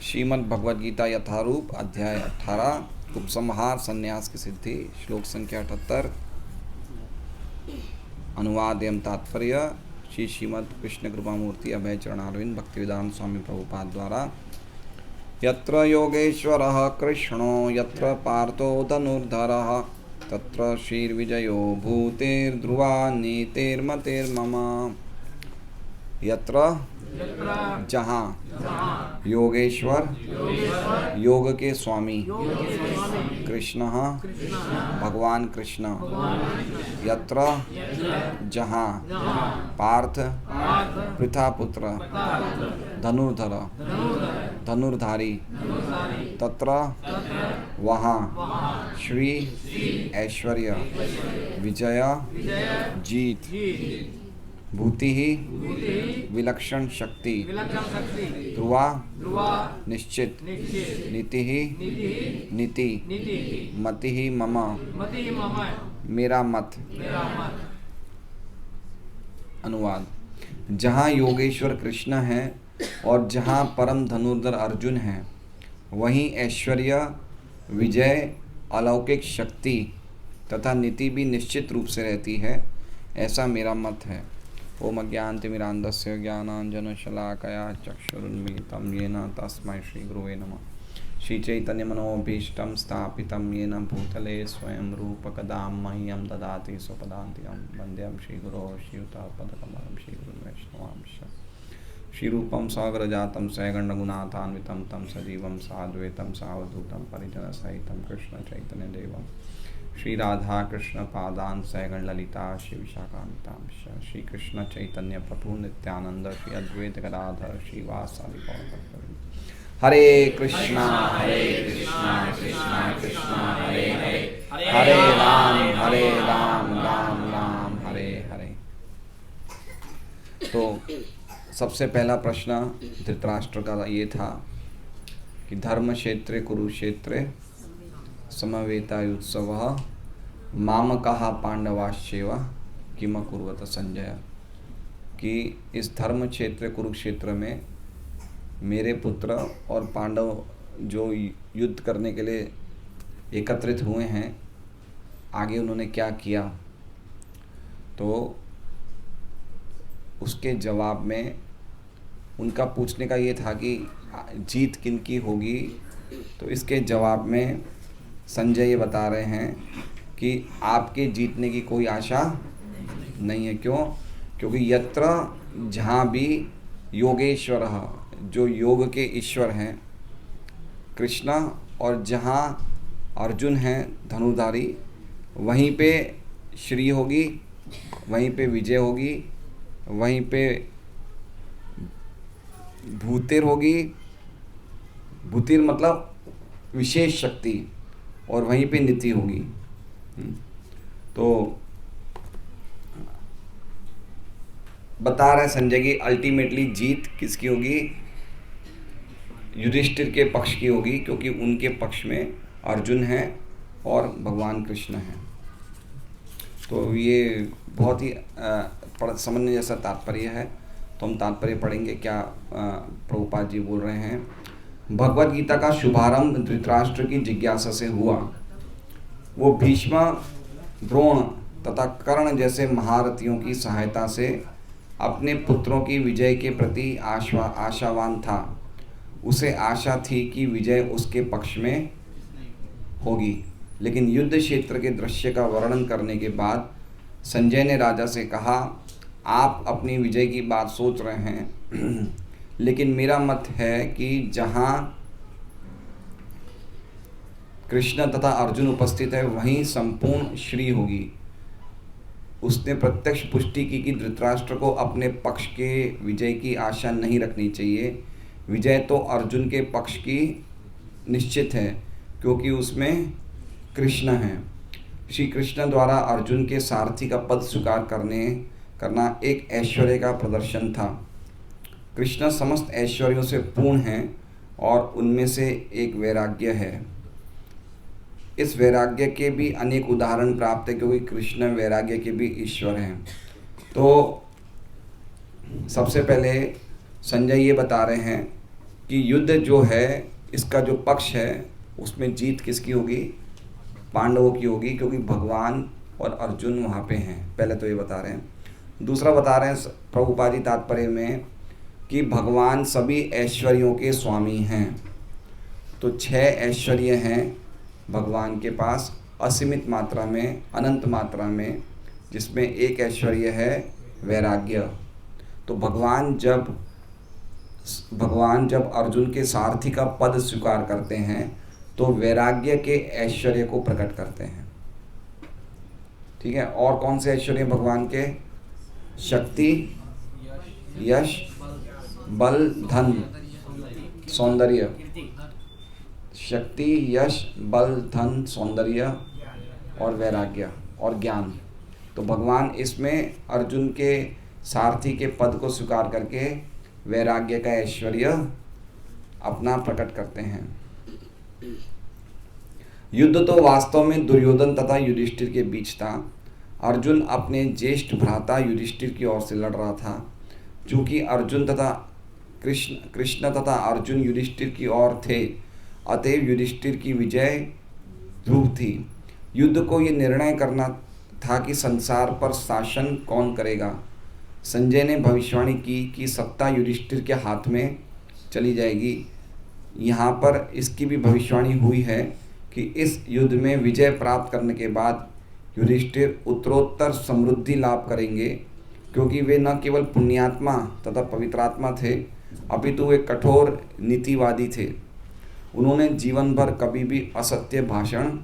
श्रीमद् भगवद गीता यथारूप अध्याय 18 उपसंहार संन्यास की सिद्धि श्लोक संख्या 78 अनुवाद एवं तात्पर्य श्री श्रीमद् कृष्ण कृपामूर्ति अभय चरणारविंद भक्तिवेदांत स्वामी प्रभुपाद द्वारा। यत्र योगेश्वरः कृष्णो यत्र पार्थो धनुर्धरः तत्र श्रीर्विजयो भूतेर्ध्रुवा नीतिर्मतिर्मम। यत्र जहाँ योगेश्वर योग के स्वामी कृष्ण भगवान कृष्ण यत्र जहाँ पार्थ पृथापुत्र धनुर्धर धनुर्धारी तत्र वहाँ श्री ऐश्वर्य विजय जीत भूति ही विलक्षण शक्ति ध्रुवा निश्चित नीति ही नीति मति ही मम मेरा मत। अनुवाद। जहाँ योगेश्वर कृष्ण है और जहाँ परम धनुर्धर अर्जुन है वहीं ऐश्वर्य विजय अलौकिक शक्ति तथा नीति भी निश्चित रूप से रहती है, ऐसा मेरा मत है। ओम अज्ञानतिमिरान्धस्य ज्ञानाञ्जनशलाकया चक्षुरुन्मीलितं येन तस्मै श्रीगुरवे नमः। श्रीचैतन्यमनोभीष्टं स्थापितं येन भूतले स्वयं रूपकदा मह्यं ददाति स्वपदान्तिकं वन्देऽहं श्रीगुरोः श्रीयुतापदकमलं श्रीगुरुं वैष्णवांश्च। श्रीरूपं सागरजातं सैगण्डगुणान्वितं तं सजीवं साद्वैतं सावधूतं परिजनसहितं कृष्णचैतन्यदेवं श्री राधा कृष्ण पादान सैगण ललिता श्री विशाखान्वितांश। श्री कृष्ण चैतन्य प्रभु नित्यानंद श्री अद्वैत गदाधर श्रीवासादि गौरभक्तवृंद। हरे कृष्णा कृष्णा कृष्णा हरे हरे हरे राम राम राम हरे हरे। तो सबसे पहला प्रश्न धृतराष्ट्र का ये था कि धर्म क्षेत्रे कुरुक्षेत्रे समवेतायुत्सवः मामकः पांडवाश्चैव किम कुर्वत संजय। कि इस धर्म क्षेत्र कुरुक्षेत्र में मेरे पुत्र और पांडव जो युद्ध करने के लिए एकत्रित हुए हैं आगे उन्होंने क्या किया। तो उसके जवाब में उनका पूछने का ये था कि जीत किनकी होगी। तो इसके जवाब में संजय ये बता रहे हैं कि आपके जीतने की कोई आशा नहीं है। क्यों? क्योंकि यत्र जहाँ भी योगेश्वर जो योग के ईश्वर हैं कृष्ण और जहाँ अर्जुन हैं धनुर्धारी वहीं पे श्री होगी, वहीं पे विजय होगी, वहीं पे भूतिर होगी। भूतिर मतलब विशेष शक्ति और वहीं पे नीति होगी। तो बता रहे संजय की अल्टीमेटली जीत किसकी होगी? युधिष्ठिर के पक्ष की होगी, क्योंकि उनके पक्ष में अर्जुन है और भगवान कृष्ण हैं। तो ये बहुत ही समझने जैसा तात्पर्य है। तो हम तात्पर्य पढ़ेंगे क्या प्रभुपाद जी बोल रहे हैं। भगवद गीता का शुभारंभ धृतराष्ट्र की जिज्ञासा से हुआ। वो भीष्म द्रोण तथा कर्ण जैसे महारथियों की सहायता से अपने पुत्रों की विजय के प्रति आशावान था। उसे आशा थी कि विजय उसके पक्ष में होगी। लेकिन युद्ध क्षेत्र के दृश्य का वर्णन करने के बाद संजय ने राजा से कहा, आप अपनी विजय की बात सोच रहे हैं लेकिन मेरा मत है कि जहाँ कृष्ण तथा अर्जुन उपस्थित है वहीं संपूर्ण श्री होगी। उसने प्रत्यक्ष पुष्टि की कि धृतराष्ट्र को अपने पक्ष के विजय की आशा नहीं रखनी चाहिए। विजय तो अर्जुन के पक्ष की निश्चित है, क्योंकि उसमें कृष्ण है। श्री कृष्ण द्वारा अर्जुन के सारथी का पद स्वीकार करना एक ऐश्वर्य का प्रदर्शन था। कृष्ण समस्त ऐश्वर्यों से पूर्ण हैं और उनमें से एक वैराग्य है। इस वैराग्य के भी अनेक उदाहरण प्राप्त है, क्योंकि कृष्ण वैराग्य के भी ईश्वर हैं। तो सबसे पहले संजय ये बता रहे हैं कि युद्ध जो है, इसका जो पक्ष है उसमें जीत किसकी होगी? पांडवों की होगी, क्योंकि भगवान और अर्जुन वहाँ पे हैं। पहले तो ये बता रहे हैं। दूसरा बता रहे हैं प्रभुपाद जी तात्पर्य में कि भगवान सभी ऐश्वर्यों के स्वामी हैं। तो 6 ऐश्वर्य हैं भगवान के पास असीमित मात्रा में, अनंत मात्रा में, जिसमें एक ऐश्वर्य है वैराग्य। तो भगवान जब अर्जुन के सारथी का पद स्वीकार करते हैं तो वैराग्य के ऐश्वर्य को प्रकट करते हैं। ठीक है। और कौन से ऐश्वर्य भगवान के? शक्ति, यश, बल, धन, सौंदर्य। शक्ति, यश, बल, धन, सौंदर्य और वैराग्य और ज्ञान। तो भगवान इसमें अर्जुन के सारथी के पद को स्वीकार करके वैराग्य का ऐश्वर्य अपना प्रकट करते हैं। युद्ध तो वास्तव में दुर्योधन तथा युधिष्ठिर के बीच था। अर्जुन अपने ज्येष्ठ भ्राता युधिष्ठिर की ओर से लड़ रहा था। चूँकि अर्जुन तथा कृष्ण तथा अर्जुन युधिष्ठिर की ओर थे, अतएव युधिष्ठिर की विजय ध्रुव थी। युद्ध को ये निर्णय करना था कि संसार पर शासन कौन करेगा। संजय ने भविष्यवाणी की कि सत्ता युधिष्ठिर के हाथ में चली जाएगी। यहाँ पर इसकी भी भविष्यवाणी हुई है कि इस युद्ध में विजय प्राप्त करने के बाद युधिष्ठिर उत्तरोत्तर समृद्धि लाभ करेंगे, क्योंकि वे न केवल पुण्यात्मा तथा पवित्रात्मा थे, अपितु वे कठोर नीतिवादी थे। उन्होंने जीवन भर कभी भी असत्य भाषण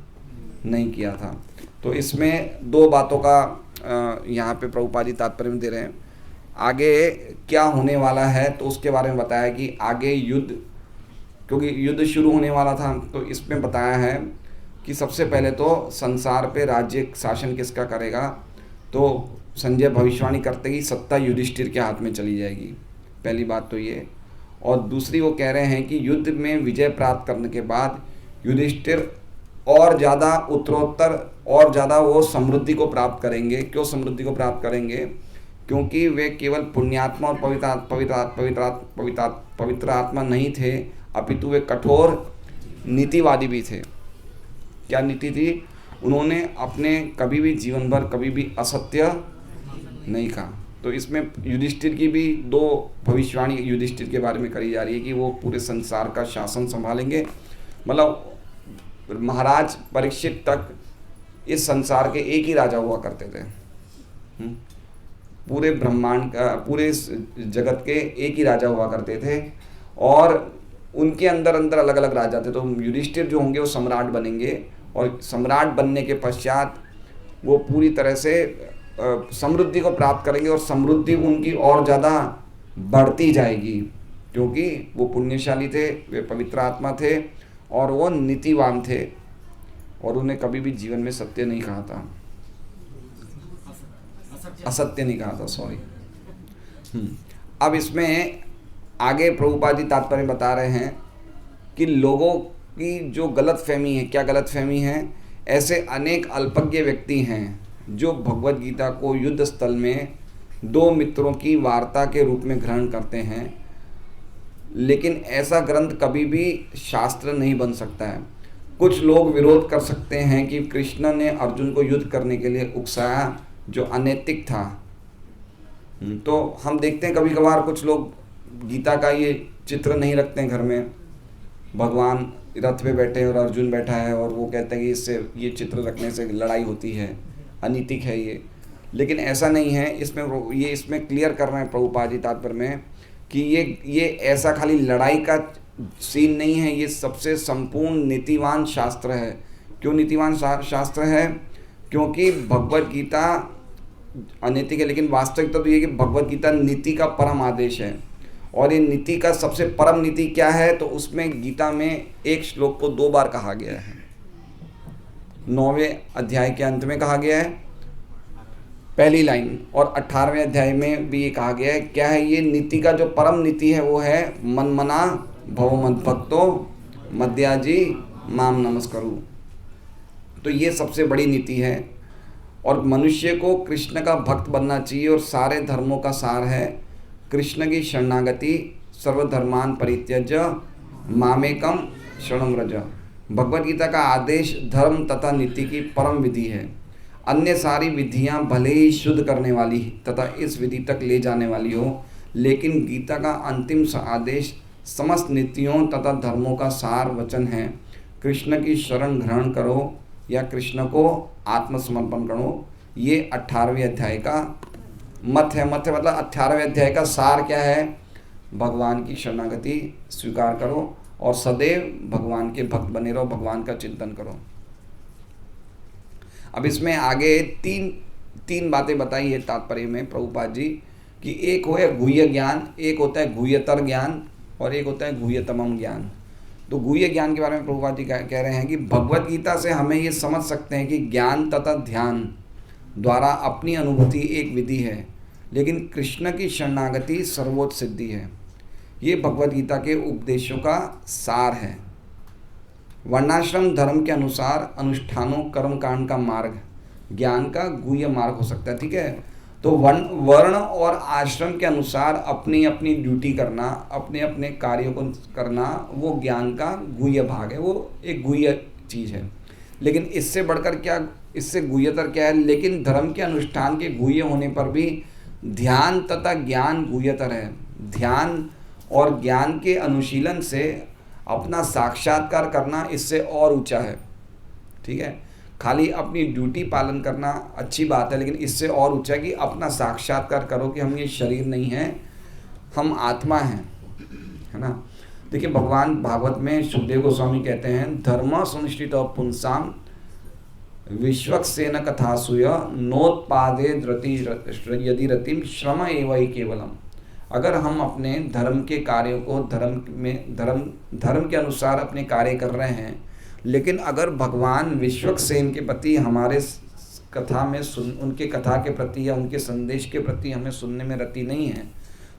नहीं किया था। तो इसमें 2 बातों का यहाँ पे प्रभुपाद जी तात्पर्य में दे रहे हैं। आगे क्या होने वाला है तो उसके बारे में बताया कि आगे युद्ध, क्योंकि युद्ध शुरू होने वाला था, तो इसमें बताया है कि सबसे पहले तो संसार पे राज्य शासन किसका करेगा। तो संजय भविष्यवाणी करते ही सत्ता युधिष्ठिर के हाथ में चली जाएगी। पहली बात तो ये। और दूसरी वो कह रहे हैं कि युद्ध में विजय प्राप्त करने के बाद युधिष्ठिर और ज़्यादा उत्तरोत्तर और ज़्यादा वो समृद्धि को प्राप्त करेंगे। क्यों समृद्धि को प्राप्त करेंगे? क्योंकि वे केवल पुण्यात्मा और पवित्र आत्मा नहीं थे, अपितु वे कठोर नीतिवादी भी थे। क्या नीति थी? उन्होंने अपने कभी भी जीवन भर कभी भी असत्य नहीं कहा। तो इसमें युधिष्ठिर की भी 2 भविष्यवाणी युधिष्ठिर के बारे में करी जा रही है कि वो पूरे संसार का शासन संभालेंगे। मतलब महाराज परीक्षित तक इस संसार के एक ही राजा हुआ करते थे। पूरे ब्रह्मांड का, पूरे जगत के एक ही राजा हुआ करते थे और उनके अंदर अलग अलग राजा थे। तो युधिष्ठिर जो होंगे वो सम्राट बनेंगे और सम्राट बनने के पश्चात वो पूरी तरह से समृद्धि को प्राप्त करेंगे और समृद्धि उनकी और ज़्यादा बढ़ती जाएगी, क्योंकि वो पुण्यशाली थे, वे पवित्र आत्मा थे और वो नीतिवान थे और उन्हें कभी भी जीवन में सत्य नहीं कहा था, असत्य नहीं कहा था, सॉरी। अब इसमें आगे प्रभुपाद जी तात्पर्य बता रहे हैं कि लोगों की जो गलतफहमी है, क्या गलतफहमी है? ऐसे अनेक अल्पज्ञ व्यक्ति हैं जो भगवत गीता को युद्ध स्थल में 2 मित्रों की वार्ता के रूप में ग्रहण करते हैं, लेकिन ऐसा ग्रंथ कभी भी शास्त्र नहीं बन सकता है। कुछ लोग विरोध कर सकते हैं कि कृष्ण ने अर्जुन को युद्ध करने के लिए उकसाया, जो अनैतिक था। तो हम देखते हैं कभी कभार कुछ लोग गीता का ये चित्र नहीं रखते हैं घर में, भगवान रथ पे बैठे हैं और अर्जुन बैठा है और वो कहते हैं कि इससे ये चित्र रखने से लड़ाई होती है, अनैतिक है ये। लेकिन ऐसा नहीं है। इसमें क्लियर कर रहे हैं प्रभुपाद जी तात्पर्य में कि ये ऐसा खाली लड़ाई का सीन नहीं है, ये सबसे संपूर्ण नीतिवान शास्त्र है। क्यों नीतिवान शास्त्र है? क्योंकि भगवत गीता अनैतिक है, लेकिन वास्तविकता तो ये कि भगवत गीता नीति का परम आदेश है। और ये नीति का सबसे परम नीति क्या है? तो उसमें गीता में एक श्लोक को 2 बार कहा गया है। 9वें अध्याय के अंत में कहा गया है पहली लाइन, और 18वें अध्याय में भी ये कहा गया है। क्या है ये नीति का जो परम नीति है? वो है मन मना भव मद भक्तो मद्याजी माम नमस्करु। तो ये सबसे बड़ी नीति है और मनुष्य को कृष्ण का भक्त बनना चाहिए और सारे धर्मों का सार है कृष्ण की शरणागति, सर्वधर्मान परित्यज्य मामेकम शरणं व्रज। भगवद गीता का आदेश धर्म तथा नीति की परम विधि है। अन्य सारी विधियां भले ही शुद्ध करने वाली तथा इस विधि तक ले जाने वाली हो, लेकिन गीता का अंतिम आदेश समस्त नीतियों तथा धर्मों का सार वचन है। कृष्ण की शरण ग्रहण करो या कृष्ण को आत्मसमर्पण करो। ये 18वें अध्याय का मत है। मत है मतलब 18वें अध्याय का सार क्या है? भगवान की शरणागति स्वीकार करो और सदैव भगवान के भक्त बने रहो, भगवान का चिंतन करो। अब इसमें आगे तीन बातें बताई है तात्पर्य में प्रभुपाद जी कि एक हो है गुह्य ज्ञान, एक होता है गुह्यतर ज्ञान और एक होता है गुह्यतमम ज्ञान। तो गुह्य ज्ञान के बारे में प्रभुपाद जी कह रहे हैं कि भगवद गीता से हमें ये समझ सकते हैं कि ज्ञान तथा ध्यान द्वारा अपनी अनुभूति एक विधि है, लेकिन कृष्ण की शरणागति सर्वोच्च सिद्धि है। ये भगवद गीता के उपदेशों का सार है। वर्णाश्रम धर्म के अनुसार अनुष्ठानों कर्मकांड का मार्ग ज्ञान का गुह्य मार्ग हो सकता है। ठीक है, तो वर्ण और आश्रम के अनुसार अपनी अपनी ड्यूटी करना, अपने अपने कार्यों को करना, वो ज्ञान का गुह्य भाग है, वो एक गुह्य चीज़ है। लेकिन इससे बढ़कर क्या, इससे गुह्यतर क्या है? लेकिन धर्म के अनुष्ठान के गुह्य होने पर भी ध्यान तथा ज्ञान गुह्यतर है। ध्यान और ज्ञान के अनुशीलन से अपना साक्षात्कार करना इससे और ऊंचा है। ठीक है, खाली अपनी ड्यूटी पालन करना अच्छी बात है, लेकिन इससे और ऊंचा है कि अपना साक्षात्कार करो कि हम ये शरीर नहीं हैं, हम आत्मा हैं, है ना। देखिए भगवान भागवत में सुखदेव गोस्वामी कहते हैं धर्म सुनिश्चित पुंसाम विश्वक्सेन कथासूय नोत्पादे यदि रतिम श्रम एवं ही केवलम। अगर हम अपने धर्म के कार्यों को धर्म के अनुसार अपने कार्य कर रहे हैं, लेकिन अगर भगवान विश्वक्सेन के प्रति हमारे कथा में उनके कथा के प्रति या उनके संदेश के प्रति हमें सुनने में रति नहीं है,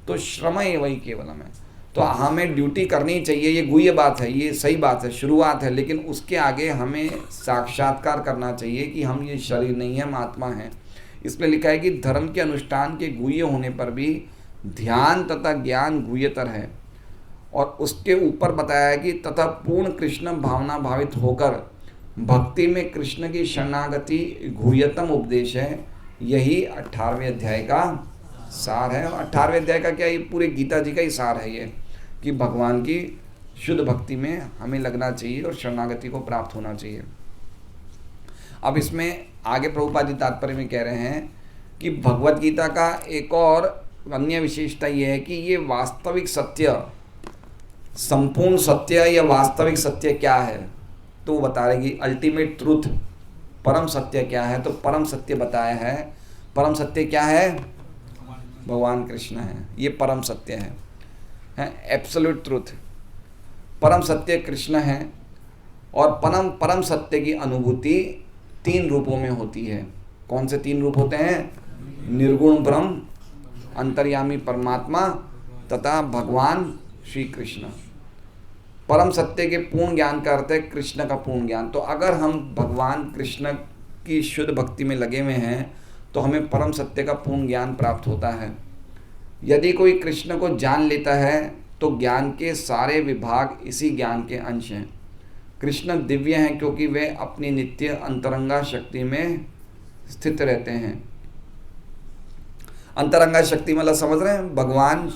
तो श्रम एवं ही केवलम है। तो हमें ड्यूटी करनी चाहिए, ये गुह्य बात है, ये सही बात है, शुरुआत है, लेकिन उसके आगे हमें साक्षात्कार करना चाहिए कि हम ये शरीर नहीं है, हम आत्मा हैं। इसमें लिखा है कि धर्म के अनुष्ठान के गुह्य होने पर भी ध्यान तथा ज्ञान गुह्यतर है। और उसके ऊपर बताया है कि तथा पूर्ण कृष्ण भावना भावित होकर भक्ति में कृष्ण की शरणागति गुह्यतम उपदेश है। यही 18वें अध्याय का सार है। और 18वें अध्याय का क्या, ये पूरे गीता जी का ही सार है ये, कि भगवान की शुद्ध भक्ति में हमें लगना चाहिए और शरणागति को प्राप्त होना चाहिए। अब इसमें आगे प्रभुपाद जी तात्पर्य में कह रहे हैं कि भगवद गीता का एक और अन्य विशेषता ये है कि ये वास्तविक सत्य, संपूर्ण सत्य या वास्तविक सत्य क्या है, तो वो बता रहे कि अल्टीमेट ट्रूथ, परम सत्य क्या है। तो परम सत्य बताया है। परम सत्य क्या है? भगवान कृष्ण है, ये परम सत्य है एब्सोल्यूट ट्रूथ। परम सत्य कृष्ण है। और परम सत्य की अनुभूति 3 रूपों में होती है। कौन से 3 रूप होते हैं? निर्गुण ब्रह्म, अंतर्यामी परमात्मा तथा भगवान श्री कृष्ण। परम सत्य के पूर्ण ज्ञान का अर्थ है कृष्ण का पूर्ण ज्ञान। तो अगर हम भगवान कृष्ण की शुद्ध भक्ति में लगे हुए हैं तो हमें परम सत्य का पूर्ण ज्ञान प्राप्त होता है। यदि कोई कृष्ण को जान लेता है तो ज्ञान के सारे विभाग इसी ज्ञान के अंश हैं। कृष्ण दिव्य हैं क्योंकि वे अपनी नित्य अंतरंगा शक्ति में स्थित रहते हैं। अंतरंगा शक्ति मतलब समझ रहे हैं, भगवान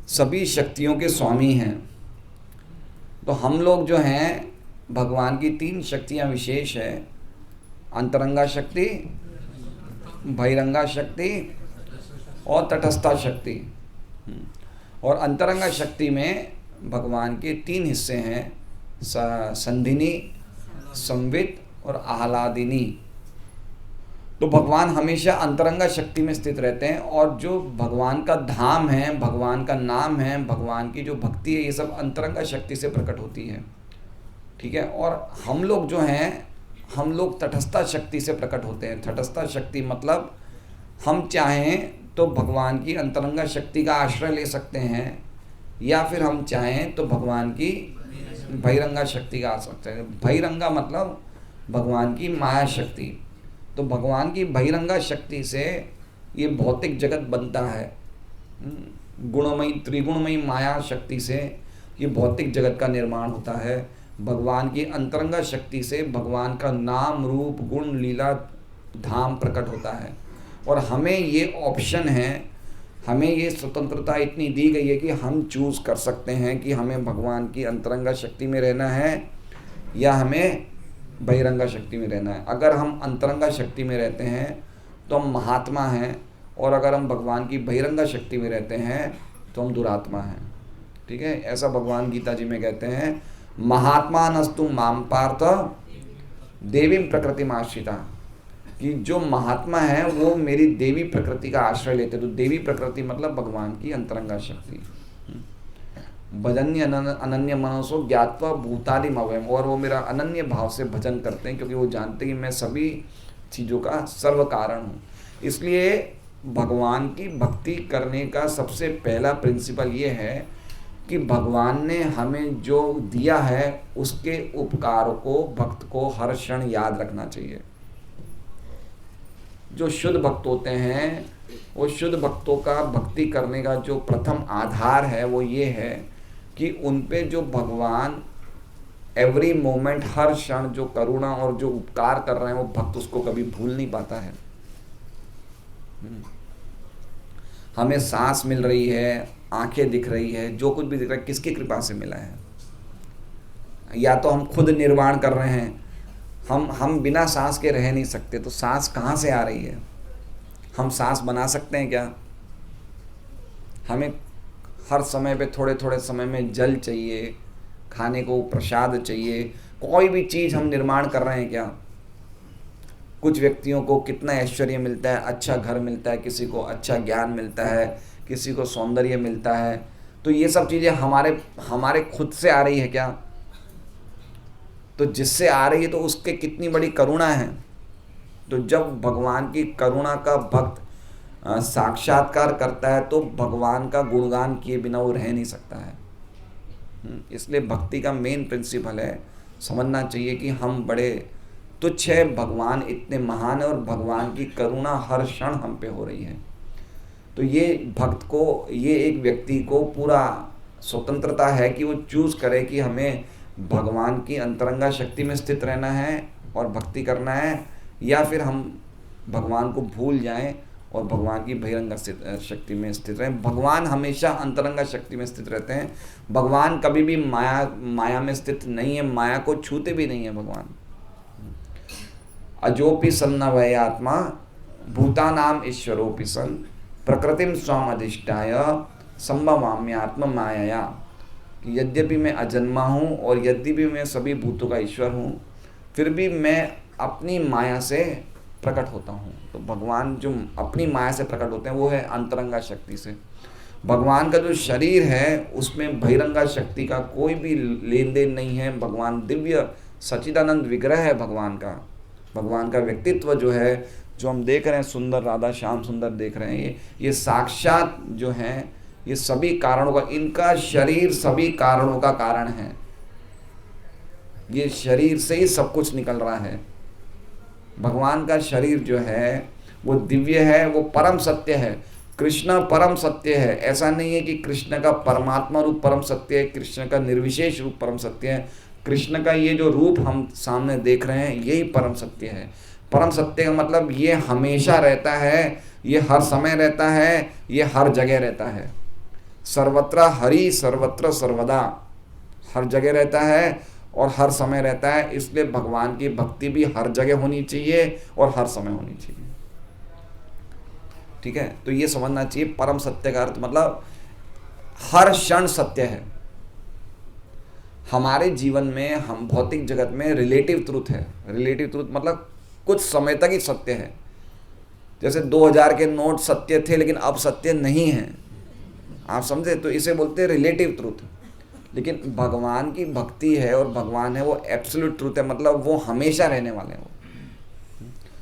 सभी शक्तियों के स्वामी हैं। तो हम लोग जो हैं, भगवान की 3 शक्तियां विशेष है, अंतरंगा शक्ति, बहिरंगा शक्ति और तटस्था शक्ति। और अंतरंगा शक्ति में भगवान के 3 हिस्से हैं, संधिनी, संवित और आह्लादिनी। तो भगवान हमेशा अंतरंगा शक्ति में स्थित रहते हैं। और जो भगवान का धाम है, भगवान का नाम है, भगवान की जो भक्ति है, ये सब अंतरंगा शक्ति से प्रकट होती है। ठीक है। और हम लोग जो हैं, हम लोग तटस्था शक्ति से प्रकट होते हैं। तटस्था शक्ति मतलब हम चाहें तो भगवान की अंतरंगा शक्ति का आश्रय ले सकते हैं, या फिर हम चाहें तो भगवान की बहिरंगा शक्ति का आ सकते हैं। बहिरंगा मतलब भगवान की माया शक्ति। तो भगवान की बहिरंगा शक्ति से ये भौतिक जगत बनता है। गुणमयी त्रिगुणमयी माया शक्ति से ये भौतिक जगत का निर्माण होता है। भगवान की अंतरंगा शक्ति से भगवान का नाम रूप गुण लीला धाम प्रकट होता है। और हमें ये ऑप्शन है, हमें ये स्वतंत्रता इतनी दी गई है कि हम चूज़ कर सकते हैं कि हमें भगवान की अंतरंगा शक्ति में रहना है या हमें बहिरंगा शक्ति में रहना है। अगर हम अंतरंगा शक्ति में रहते हैं तो हम महात्मा हैं, और अगर हम भगवान की बहिरंगा शक्ति में रहते हैं तो हम दुरात्मा हैं। ठीक है, ऐसा भगवान गीता जी में कहते हैं, महात्मा नस्तु माम पार्थ देवी प्रकृति आश्रिता, कि जो महात्मा है वो मेरी देवी प्रकृति का आश्रय लेते। तो देवी प्रकृति मतलब भगवान की अंतरंगा शक्ति। भजन्य अनन्य मनसो ज्ञात्वा भूतादिम अवयम, और वो मेरा अनन्य भाव से भजन करते हैं क्योंकि वो जानते हैं कि मैं सभी चीज़ों का सर्व कारण हूँ। इसलिए भगवान की भक्ति करने का सबसे पहला प्रिंसिपल ये है कि भगवान ने हमें जो दिया है उसके उपकार को भक्त को हर क्षण याद रखना चाहिए। जो शुद्ध भक्त होते हैं, वो शुद्ध भक्तों का भक्ति करने का जो प्रथम आधार है वो ये है कि उन पे जो भगवान एवरी मोमेंट हर क्षण जो करुणा और जो उपकार कर रहे हैं वो भक्त उसको कभी भूल नहीं पाता है। हमें सांस मिल रही है, आंखें दिख रही है, जो कुछ भी दिख रहा है किसकी कृपा से मिला है? या तो हम खुद निर्माण कर रहे हैं, हम बिना सांस के रह नहीं सकते, तो सांस कहाँ से आ रही है? हम सांस बना सकते हैं क्या? हमें हर समय पे थोड़े थोड़े समय में जल चाहिए, खाने को प्रसाद चाहिए, कोई भी चीज़ हम निर्माण कर रहे हैं क्या? कुछ व्यक्तियों को कितना ऐश्वर्य मिलता है, अच्छा घर मिलता है, किसी को अच्छा ज्ञान मिलता है, किसी को सौंदर्य मिलता है, तो ये सब चीज़ें हमारे खुद से आ रही है क्या? तो जिससे आ रही है तो उसके कितनी बड़ी करुणा है। तो जब भगवान की करुणा का भक्त साक्षात्कार करता है तो भगवान का गुणगान किए बिना वो रह नहीं सकता है। इसलिए भक्ति का मेन प्रिंसिपल है, समझना चाहिए कि हम बड़े तुच्छ है, भगवान इतने महान है और भगवान की करुणा हर क्षण हम पे हो रही है। तो ये भक्त को, ये एक व्यक्ति को पूरा स्वतंत्रता है कि वो चूज़ करे कि हमें भगवान की अंतरंगा शक्ति में स्थित रहना है और भक्ति करना है, या फिर हम भगवान को भूल जाएं और भगवान की बहिरंगा शक्ति में स्थित रहें। भगवान हमेशा अंतरंगा शक्ति में स्थित रहते हैं। भगवान कभी भी माया में स्थित नहीं है, माया को छूते भी नहीं है भगवान। अजोपि सन्नवय आत्मा भूतानाम ईश्वरोपि सन प्रकृतिम स्वाम अधिष्ठाय संभवाम्यात्म माया, कि यद्यपि मैं अजन्मा हूँ और यद्यपि मैं सभी भूतों का ईश्वर हूँ, फिर भी मैं अपनी माया से प्रकट होता हूँ। तो भगवान जो अपनी माया से प्रकट होते हैं वो है अंतरंगा शक्ति से। भगवान का जो शरीर है उसमें बहिरंगा शक्ति का कोई भी लेन देन नहीं है। भगवान दिव्य सच्चिदानंद विग्रह है भगवान का व्यक्तित्व जो है, जो हम देख रहे हैं, सुंदर राधा श्याम सुंदर देख रहे हैं, ये साक्षात जो हैं, ये सभी कारणों का, इनका शरीर सभी कारणों का कारण है। ये शरीर से ही सब कुछ निकल रहा है। भगवान का शरीर जो है वो दिव्य है, वो परम सत्य है। कृष्ण परम सत्य है। ऐसा नहीं है कि कृष्ण का परमात्मा रूप परम सत्य है, कृष्ण का निर्विशेष रूप परम सत्य है। कृष्ण का ये जो रूप हम सामने देख रहे हैं यही परम सत्य है। परम सत्य का मतलब ये हमेशा रहता है, ये हर समय रहता है, ये हर जगह रहता है। सर्वत्र हरि सर्वत्र सर्वदा, हर जगह रहता है और हर समय रहता है। इसलिए भगवान की भक्ति भी हर जगह होनी चाहिए और हर समय होनी चाहिए। ठीक है, तो ये समझना चाहिए परम सत्य का अर्थ मतलब हर क्षण सत्य है। हमारे जीवन में, हम भौतिक जगत में रिलेटिव ट्रूथ है। रिलेटिव ट्रूथ मतलब कुछ समय तक ही सत्य है। जैसे 2000 के नोट सत्य थे लेकिन अब सत्य नहीं है, आप समझे? तो इसे बोलते हैं रिलेटिव ट्रूथ। लेकिन भगवान की भक्ति है और भगवान है वो एब्सोल्यूट ट्रूथ है, मतलब वो हमेशा रहने वाले हैं वो।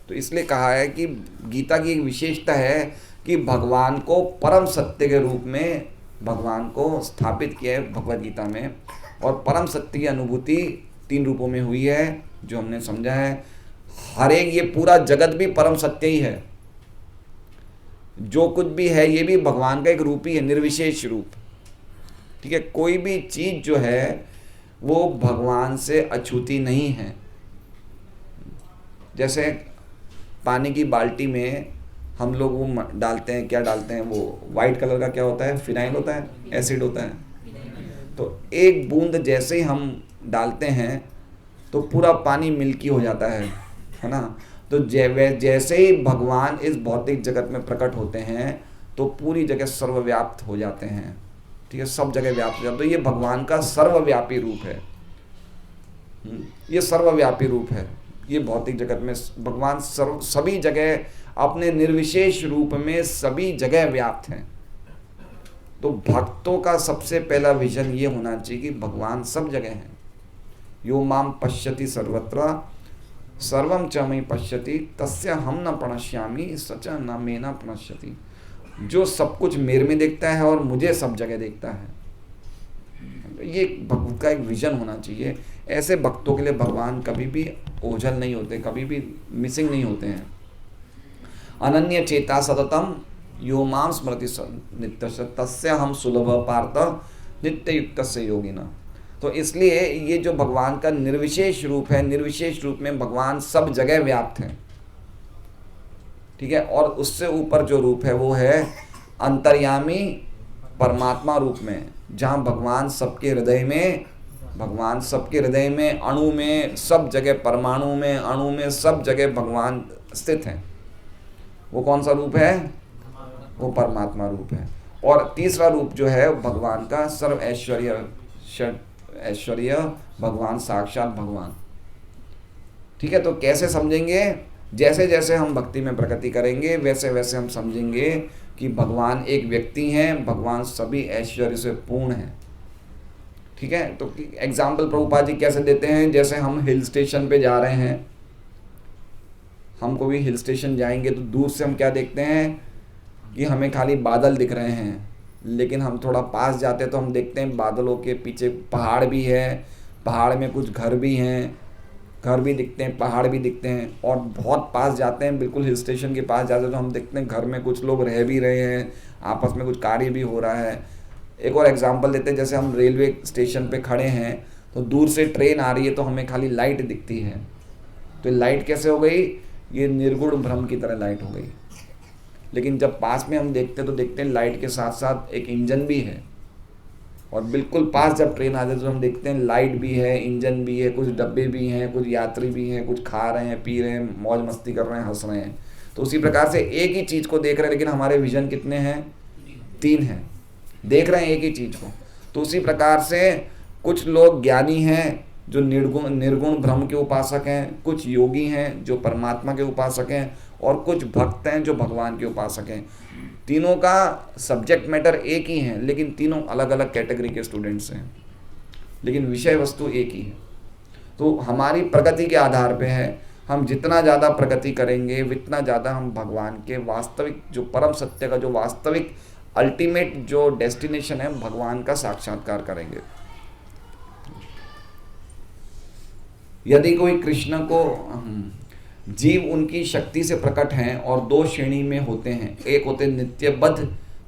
तो इसलिए कहा है कि गीता की एक विशेषता है कि भगवान को परम सत्य के रूप में भगवान को स्थापित किया है भगवद गीता में। और परम सत्य की अनुभूति 3 रूपों में हुई है जो हमने समझा है। हर एक, ये पूरा जगत भी परम सत्य ही है। जो कुछ भी है ये भी भगवान का एक रूप ही है, निर्विशेष रूप। ठीक है, कोई भी चीज जो है वो भगवान से अछूती नहीं है। जैसे पानी की बाल्टी में हम लोग वो डालते हैं, क्या डालते हैं, वो वाइट कलर का क्या होता है, फिनाइल होता है, एसिड होता है। तो एक बूंद जैसे ही हम डालते हैं तो पूरा पानी मिल्की हो जाता है ना। तो जैसे ही भगवान इस भौतिक जगत में प्रकट होते हैं तो पूरी जगह सर्वव्याप्त हो जाते हैं। ठीक है, सब जगह व्याप्त हो जाते हैं। तो ये भगवान का सर्वव्यापी रूप है। ये सर्वव्यापी रूप है। ये भौतिक जगत में भगवान सभी जगह अपने निर्विशेष रूप में सभी जगह व्याप्त हैं। तो भक्तों का सबसे पहला विजन ये होना चाहिए कि भगवान सब जगह हैं। यो माम पश्यति सर्वत्र सर्वम च मयि पश्यति तस्य हम न प्रणश्यामि सच न मे न प्रणश्यति। जो सब कुछ मेरे में देखता है और मुझे सब जगह देखता है। ये भक्त का एक विजन होना चाहिए। ऐसे भक्तों के लिए भगवान कभी भी ओझल नहीं होते, कभी भी मिसिंग नहीं होते हैं। अनन्य चेता सततम यो माम स्मृति नित्य तस्य हम सुलभ पार्थ नित्य युक्त से योगिना। तो इसलिए ये जो भगवान का निर्विशेष रूप है, निर्विशेष रूप में भगवान सब जगह व्याप्त हैं। ठीक है, और उससे ऊपर जो रूप है वो है अंतर्यामी परमात्मा रूप में, जहाँ भगवान सबके हृदय में, भगवान सबके हृदय में, अणु में, सब जगह, परमाणु में, अणु में, सब जगह भगवान स्थित हैं। वो कौन सा रूप है? वो परमात्मा रूप है। और तीसरा रूप जो है भगवान का सर्व ऐश्वर्य, षट ऐश्वर्य, भगवान साक्षात भगवान। ठीक है, तो कैसे समझेंगे? जैसे जैसे हम भक्ति में प्रगति करेंगे वैसे वैसे हम समझेंगे कि भगवान एक व्यक्ति हैं, भगवान सभी ऐश्वर्य से पूर्ण हैं। ठीक है, तो एग्जाम्पल प्रभुपाद जी कैसे देते हैं? जैसे हम हिल स्टेशन पे जा रहे हैं, हम कोई हिल स्टेशन जाएंगे तो दूर से हम क्या देखते हैं कि हमें खाली बादल दिख रहे हैं, लेकिन हम थोड़ा पास जाते हैं तो हम देखते हैं बादलों के पीछे पहाड़ भी है, पहाड़ में कुछ घर भी हैं, घर भी दिखते हैं, पहाड़ भी दिखते हैं। और बहुत पास जाते हैं, बिल्कुल हिल स्टेशन के पास जाते हैं तो हम देखते हैं घर में कुछ लोग रह भी रहे हैं, आपस में कुछ कार्य भी हो रहा है। एक और एग्जांपल देते हैं, जैसे हम रेलवे स्टेशन पे खड़े हैं तो दूर से ट्रेन आ रही है तो हमें खाली लाइट दिखती है। तो लाइट कैसे हो गई? ये निर्गुण भ्रम की तरह लाइट हो गई। लेकिन जब पास में हम देखते हैं तो देखते हैं लाइट के साथ साथ एक इंजन भी है। और बिल्कुल पास जब ट्रेन आ जाए तो हम देखते हैं लाइट भी है, इंजन भी है, कुछ डब्बे भी हैं, कुछ यात्री भी हैं, कुछ खा रहे हैं, पी रहे हैं, मौज मस्ती कर रहे हैं, हंस रहे हैं। तो उसी प्रकार से एक ही चीज़ को देख रहे हैं, लेकिन हमारे विजन कितने हैं? 3 हैं, देख रहे हैं एक ही चीज़ को। तो उसी प्रकार से कुछ लोग ज्ञानी हैं जो निर्गुण ब्रह्म के उपासक हैं, कुछ योगी हैं जो परमात्मा के उपासक हैं, और कुछ भक्त हैं जो भगवान के उपासक हैं। तीनों का सब्जेक्ट मैटर एक ही है, लेकिन तीनों अलग अलग कैटेगरी के स्टूडेंट्स हैं, लेकिन विषय वस्तु एक ही है। तो हमारी प्रगति के आधार पे है, हम जितना ज़्यादा प्रगति करेंगे उतना ज़्यादा हम भगवान के वास्तविक जो परम सत्य का जो वास्तविक अल्टीमेट जो डेस्टिनेशन है भगवान का साक्षात्कार करेंगे। यदि कोई कृष्ण को जीव उनकी शक्ति से प्रकट हैं और 2 श्रेणी में होते हैं, एक होते हैं नित्यबद्ध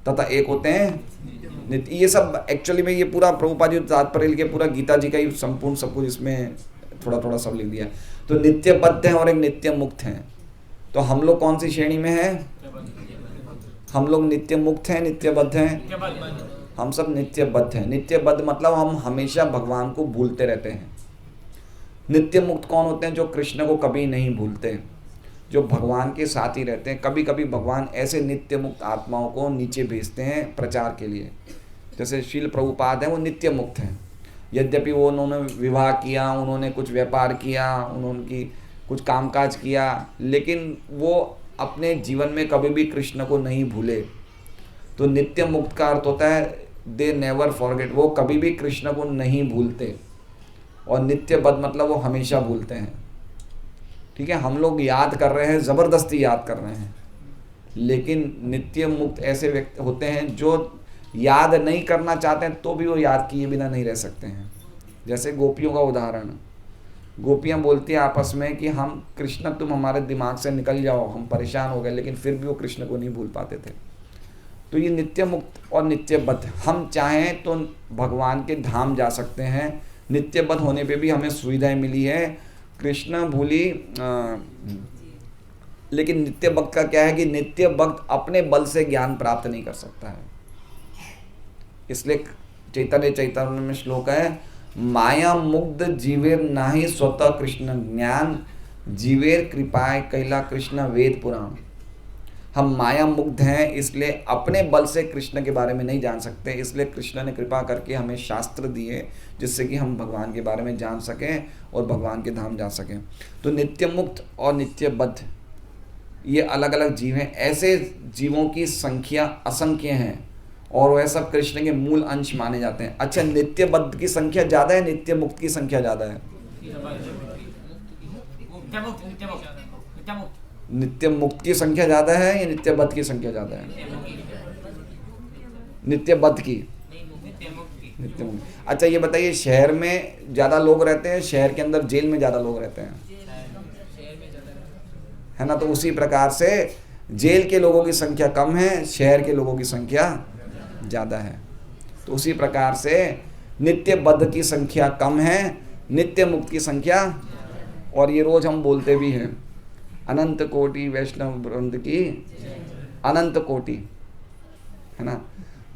तथा एक होते हैं नित्य। ये सब एक्चुअली में ये पूरा प्रभुपाद जी तात्पर्य के पूरा गीता जी का ही संपूर्ण सब कुछ इसमें थोड़ा थोड़ा सब लिख दिया। तो नित्यबद्ध हैं और एक नित्य मुक्त हैं। तो हम लोग कौन सी श्रेणी में हैं? हम लोग नित्य मुक्त हैं, नित्यबद्ध हैं? हम सब नित्यबद्ध हैं। नित्यबद्ध मतलब हम हमेशा भगवान को भूलते रहते हैं। नित्य मुक्त कौन होते हैं? जो कृष्ण को कभी नहीं भूलते, जो भगवान के साथ ही रहते हैं। कभी कभी भगवान ऐसे नित्य मुक्त आत्माओं को नीचे भेजते हैं प्रचार के लिए। जैसे शील प्रभुपाद हैं, वो नित्य मुक्त हैं। यद्यपि वो उन्होंने विवाह किया, उन्होंने कुछ व्यापार किया, उन्होंने कुछ कामकाज किया, लेकिन वो अपने जीवन में कभी भी कृष्ण को नहीं भूले। तो नित्य मुक्त का अर्थ होता है दे नेवर फॉरगेट, वो कभी भी कृष्ण को नहीं भूलते। और नित्यबद्ध मतलब वो हमेशा भूलते हैं। ठीक है, हम लोग याद कर रहे हैं, ज़बरदस्ती याद कर रहे हैं, लेकिन नित्य मुक्त ऐसे व्यक्ति होते हैं जो याद नहीं करना चाहते हैं तो भी वो याद किए बिना नहीं रह सकते हैं। जैसे गोपियों का उदाहरण, गोपियाँ बोलती हैं आपस में कि हम कृष्ण तुम हमारे दिमाग से निकल जाओ, हम परेशान हो गए, लेकिन फिर भी वो कृष्ण को नहीं भूल पाते थे। तो ये नित्य मुक्त और नित्य बद्ध, हम चाहें तो भगवान के धाम जा सकते हैं, नित्य बद्ध होने पे भी हमें सुविधाएं मिली है। कृष्ण भूली लेकिन नित्य भक्त का क्या है कि नित्य भक्त अपने बल से ज्ञान प्राप्त नहीं कर सकता है। इसलिए चैतन्य चैतन्य में श्लोक है, माया मुग्ध जीवेर नाही स्वतः कृष्ण ज्ञान, जीवेर कृपाय कैला कृष्ण वेद पुराण। हम माया मुग्ध हैं, इसलिए अपने बल से कृष्ण के बारे में नहीं जान सकते, इसलिए कृष्ण ने कृपा करके हमें शास्त्र दिए जिससे कि हम भगवान के बारे में जान सकें और भगवान के धाम जा सकें। तो नित्य मुक्त और नित्य बद्ध ये अलग अलग जीव हैं। ऐसे जीवों की संख्या असंख्य हैं और वह सब कृष्ण के मूल अंश माने जाते हैं। अच्छा, नित्य बद्ध की संख्या ज़्यादा है, नित्य मुक्त की संख्या ज़्यादा है? नित्य मुक्त की संख्या ज़्यादा है या नित्य बद्ध की संख्या ज़्यादा है? नित्य बद्ध की, नित्य मुक्त। अच्छा ये बताइए, शहर में ज़्यादा लोग रहते हैं, शहर के अंदर जेल में ज़्यादा लोग रहते हैं, है ना? तो उसी प्रकार से जेल के लोगों की संख्या कम है, शहर के लोगों की संख्या ज़्यादा है। तो उसी प्रकार से नित्य बद्ध की संख्या कम है, नित्य मुक्त की संख्या, और ये रोज़ हम बोलते भी हैं, अनंत कोटि वैष्णव वृंद की अनंत कोटि, है ना?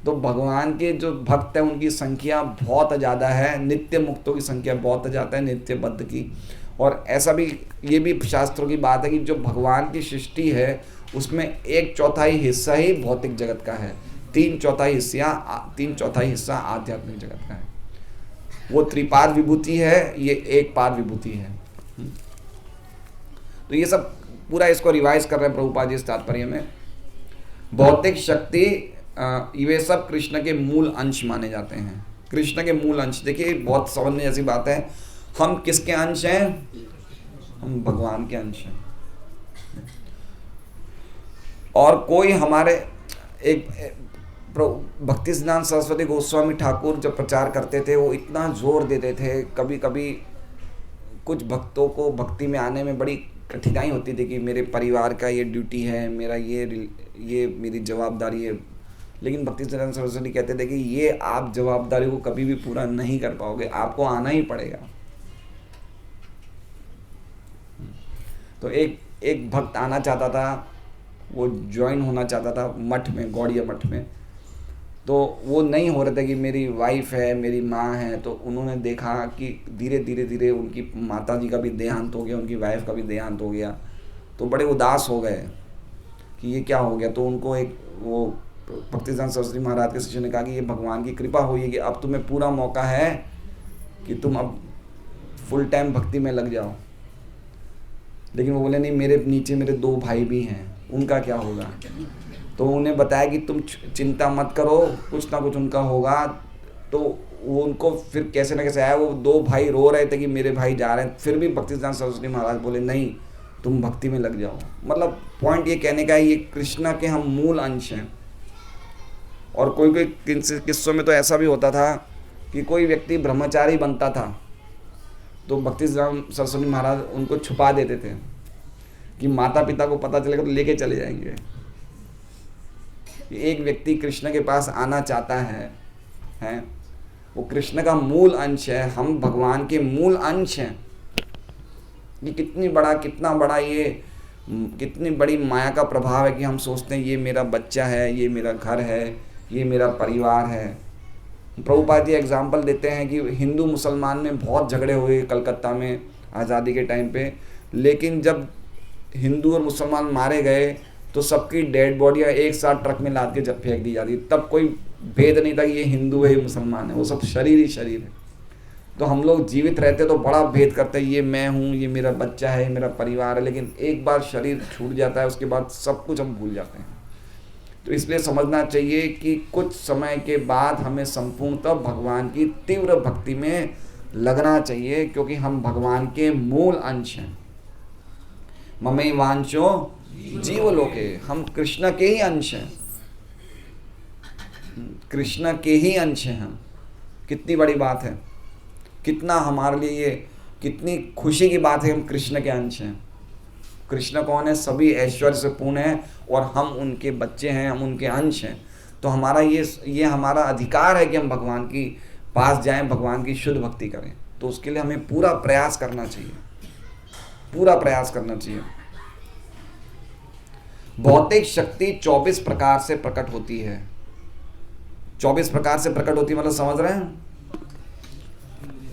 तो भगवान के जो भक्त हैं उनकी संख्या बहुत ज़्यादा है, नित्य मुक्तों की संख्या बहुत ज़्यादा है नित्य बद्ध की। और ऐसा भी, ये भी शास्त्रों की बात है कि जो भगवान की सृष्टि है उसमें 1/4 हिस्सा ही भौतिक जगत का है, 3/4 हिस्सा आध्यात्मिक जगत का है। वो त्रिपाद विभूति है, ये एक पाद विभूति है। तो ये सब पूरा इसको रिवाइज कर रहे हैं प्रभुपाद जी इस तात्पर्य में। भौतिक शक्ति ये सब कृष्ण के मूल अंश माने जाते हैं, कृष्ण के मूल अंश। देखिए बहुत समझने जैसी बात है, हम किसके अंश हैं? हम भगवान के अंश हैं। और कोई हमारे एक भक्ति सिद्धांत सरस्वती गोस्वामी ठाकुर जब प्रचार करते थे वो इतना जोर देते थे, कभी कभी कुछ भक्तों को भक्ति में आने में बड़ी कठिनाई होती थी कि मेरे परिवार का ये ड्यूटी है, मेरा ये मेरी जवाबदारी है। लेकिन भक्ति सिद्धांत सरस्वती कहते थे कि ये आप जवाबदारी को कभी भी पूरा नहीं कर पाओगे, आपको आना ही पड़ेगा। तो एक भक्त आना चाहता था, वो ज्वाइन होना चाहता था मठ में, गौड़िया मठ में। तो वो नहीं हो रहा था कि मेरी वाइफ है, मेरी माँ है। तो उन्होंने देखा कि धीरे धीरे उनकी माता जी का भी देहांत हो गया, उनकी वाइफ का भी देहांत हो गया। तो बड़े उदास हो गए कि ये क्या हो गया। तो उनको एक वो भक्ति सिद्धांत सरस्वती महाराज के शिष्य ने कहा कि ये भगवान की कृपा हुई है कि अब तुम्हें पूरा मौका है कि तुम अब फुल टाइम भक्ति में लग जाओ। लेकिन वो बोले नहीं, मेरे नीचे मेरे 2 भाई भी हैं, उनका क्या होगा? तो उन्हें बताया कि तुम चिंता मत करो, कुछ ना कुछ उनका होगा। तो वो उनको फिर कैसे ना कैसे आया, वो 2 भाई रो रहे थे कि मेरे भाई जा रहे हैं, फिर भी भक्ति सिद्धांत सरस्वती महाराज बोले नहीं, तुम भक्ति में लग जाओ। मतलब पॉइंट ये कहने का है, ये कृष्णा के हम मूल अंश हैं। और कोई किस्सों में तो ऐसा भी होता था कि कोई व्यक्ति ब्रह्मचारी बनता था तो भक्ति सिद्धांत सरस्वती महाराज उनको छुपा देते थे कि माता पिता को पता चलेगा तो लेके चले जाएंगे। एक व्यक्ति कृष्ण के पास आना चाहता है, वो कृष्ण का मूल अंश है, हम भगवान के मूल अंश हैं। ये कितना बड़ा ये कितनी बड़ी माया का प्रभाव है कि हम सोचते हैं ये मेरा बच्चा है, ये मेरा घर है, ये मेरा परिवार है। प्रभुपाद जी एग्जाम्पल देते हैं कि हिंदू मुसलमान में बहुत झगड़े हुए कलकत्ता में आज़ादी के टाइम पे, लेकिन जब हिंदू और मुसलमान मारे गए तो सबकी डेड बॉडियाँ एक साथ ट्रक में लाद के जब फेंक दी जाती। तब कोई भेद नहीं था कि ये हिंदू है, ये मुसलमान है, वो सब शरीर ही शरीर है। तो हम लोग जीवित रहते तो बड़ा भेद करते हैं, ये मैं हूँ, ये मेरा बच्चा है, ये मेरा परिवार है। लेकिन एक बार शरीर छूट जाता है उसके बाद सब कुछ हम भूल जाते हैं। तो इसलिए समझना चाहिए कि कुछ समय के बाद हमें संपूर्णतः भगवान की तीव्र भक्ति में लगना चाहिए, क्योंकि हम भगवान के मूल अंश हैं। ममई वांचो जीवलोके, हम कृष्ण के ही अंश हैं, कृष्ण के ही अंश हैं हम। कितनी बड़ी बात है, कितना हमारे लिए ये कितनी खुशी की बात है, हम कृष्ण के अंश हैं। कृष्ण कौन है? सभी ऐश्वर्य से पूर्ण है और हम उनके बच्चे हैं, हम उनके अंश हैं। तो हमारा ये हमारा अधिकार है कि हम भगवान की पास जाएं, भगवान की शुद्ध भक्ति करें। तो उसके लिए हमें पूरा प्रयास करना चाहिए, पूरा प्रयास करना चाहिए। भौतिक शक्ति 24 प्रकार से प्रकट होती है। 24 प्रकार से प्रकट होती है मतलब समझ रहे हैं?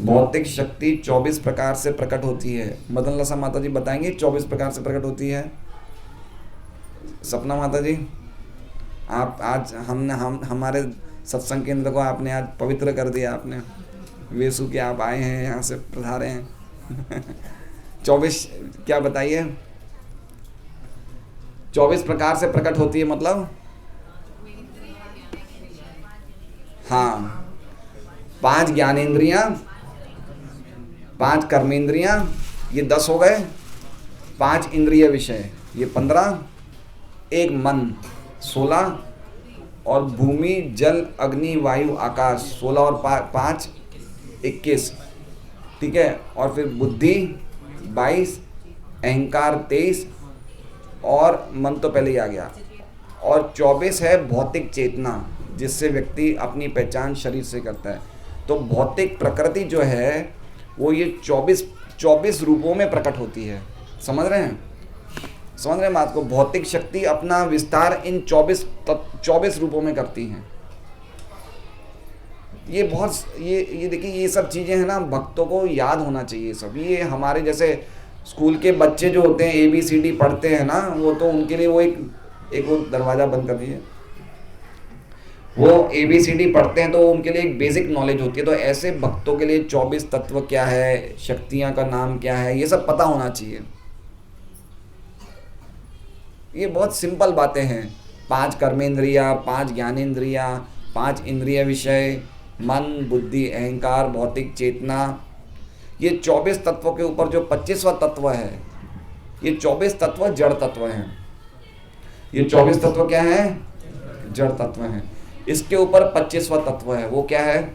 भौतिक शक्ति 24 प्रकार से प्रकट होती है। मदन लसा माता जी बताएंगे 24 प्रकार से प्रकट होती है। सपना माता जी, आप आज हमारे सत्संग केंद्र को आपने आज पवित्र कर दिया। आपने वेशु के आप आए हैं, यहाँ से पधारे हैं। 24 क्या बताइए? 24 प्रकार से प्रकट होती है मतलब? हाँ, 5 ज्ञानेंद्रियां, 5 कर्मेंद्रियां, ये 10 हो गए। 5 इंद्रिय विषय, ये 15, एक मन 16, और भूमि जल अग्नि वायु आकाश 16 और 5 21, ठीक है। और फिर बुद्धि 22, अहंकार 23, और मन तो पहले ही आ गया। और 24 है भौतिक चेतना, जिससे व्यक्ति अपनी पहचान शरीर से करता है। तो भौतिक प्रकृति जो है वो ये 24 रूपों में प्रकट होती है। समझ रहे हैं? समझ रहे हैं बात को? भौतिक शक्ति अपना विस्तार इन 24 रूपों में करती हैं। ये बहुत ये देखिए, ये सब चीज़ें हैं ना, भक्तों को याद होना चाहिए सब। ये हमारे जैसे स्कूल के बच्चे जो होते हैं ABCD पढ़ते हैं ना, वो तो उनके लिए वो एक वो दरवाज़ा बंद कर दीजिए, वो ABCD पढ़ते हैं तो उनके लिए एक बेसिक नॉलेज होती है। तो ऐसे भक्तों के लिए 24 तत्व क्या है, शक्तियाँ का नाम क्या है, ये सब पता होना चाहिए। ये बहुत सिंपल बातें हैं। 5 कर्मेंद्रिया, 5 ज्ञानेंद्रिया, 5 इंद्रिय विषय, मन बुद्धि अहंकार भौतिक चेतना, ये 24 तत्वों के ऊपर जो 25वां तत्व है, ये 24 तत्व जड़ तत्व हैं। ये 24 तत्व क्या है? जड़ तत्व हैं। इसके ऊपर 25वां तत्व है, वो क्या है?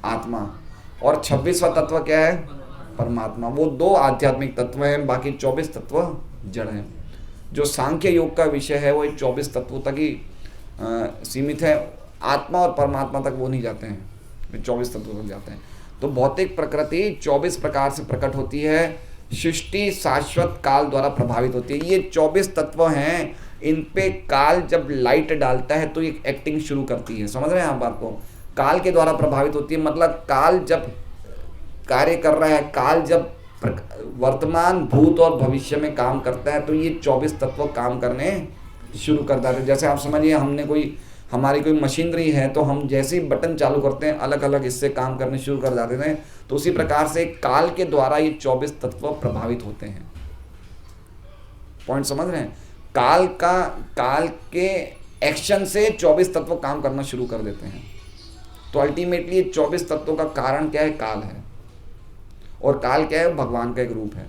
आत्मा। और 26वां तत्व क्या है? परमात्मा। वो 2 आध्यात्मिक तत्व हैं, बाकी 24 तत्व जड़ हैं। जो सांख्य योग का विषय है वो 24 तत्वों तक ही सीमित है। आत्मा और परमात्मा तक वो नहीं जाते हैं, वे 24 तत्वों तक जाते हैं। तो भौतिक प्रकृति 24 प्रकार से प्रकट होती है। सृष्टि शाश्वत काल द्वारा प्रभावित होती है। ये 24 तत्व हैं, इन पे काल जब लाइट डालता है तो ये एक्टिंग शुरू करती है। समझ रहे हैं आप बात को? काल के द्वारा प्रभावित होती है मतलब काल जब कार्य कर रहा है, काल जब वर्तमान भूत और भविष्य में काम करता है, तो ये 24 तत्व काम करने शुरू कर देते हैं। जैसे आप समझिए, हमारी कोई मशीनरी है, तो हम जैसे ही बटन चालू करते हैं अलग अलग हिस्से काम करने शुरू कर देते हैं। तो उसी प्रकार से काल के द्वारा ये 24 तत्व प्रभावित होते हैं। पॉइंट समझ रहे हैं? काल के एक्शन से 24 तत्व काम करना शुरू कर देते हैं। तो अल्टीमेटली ये 24 तत्वों का कारण क्या है? काल है। और काल क्या है? भगवान का एक रूप है।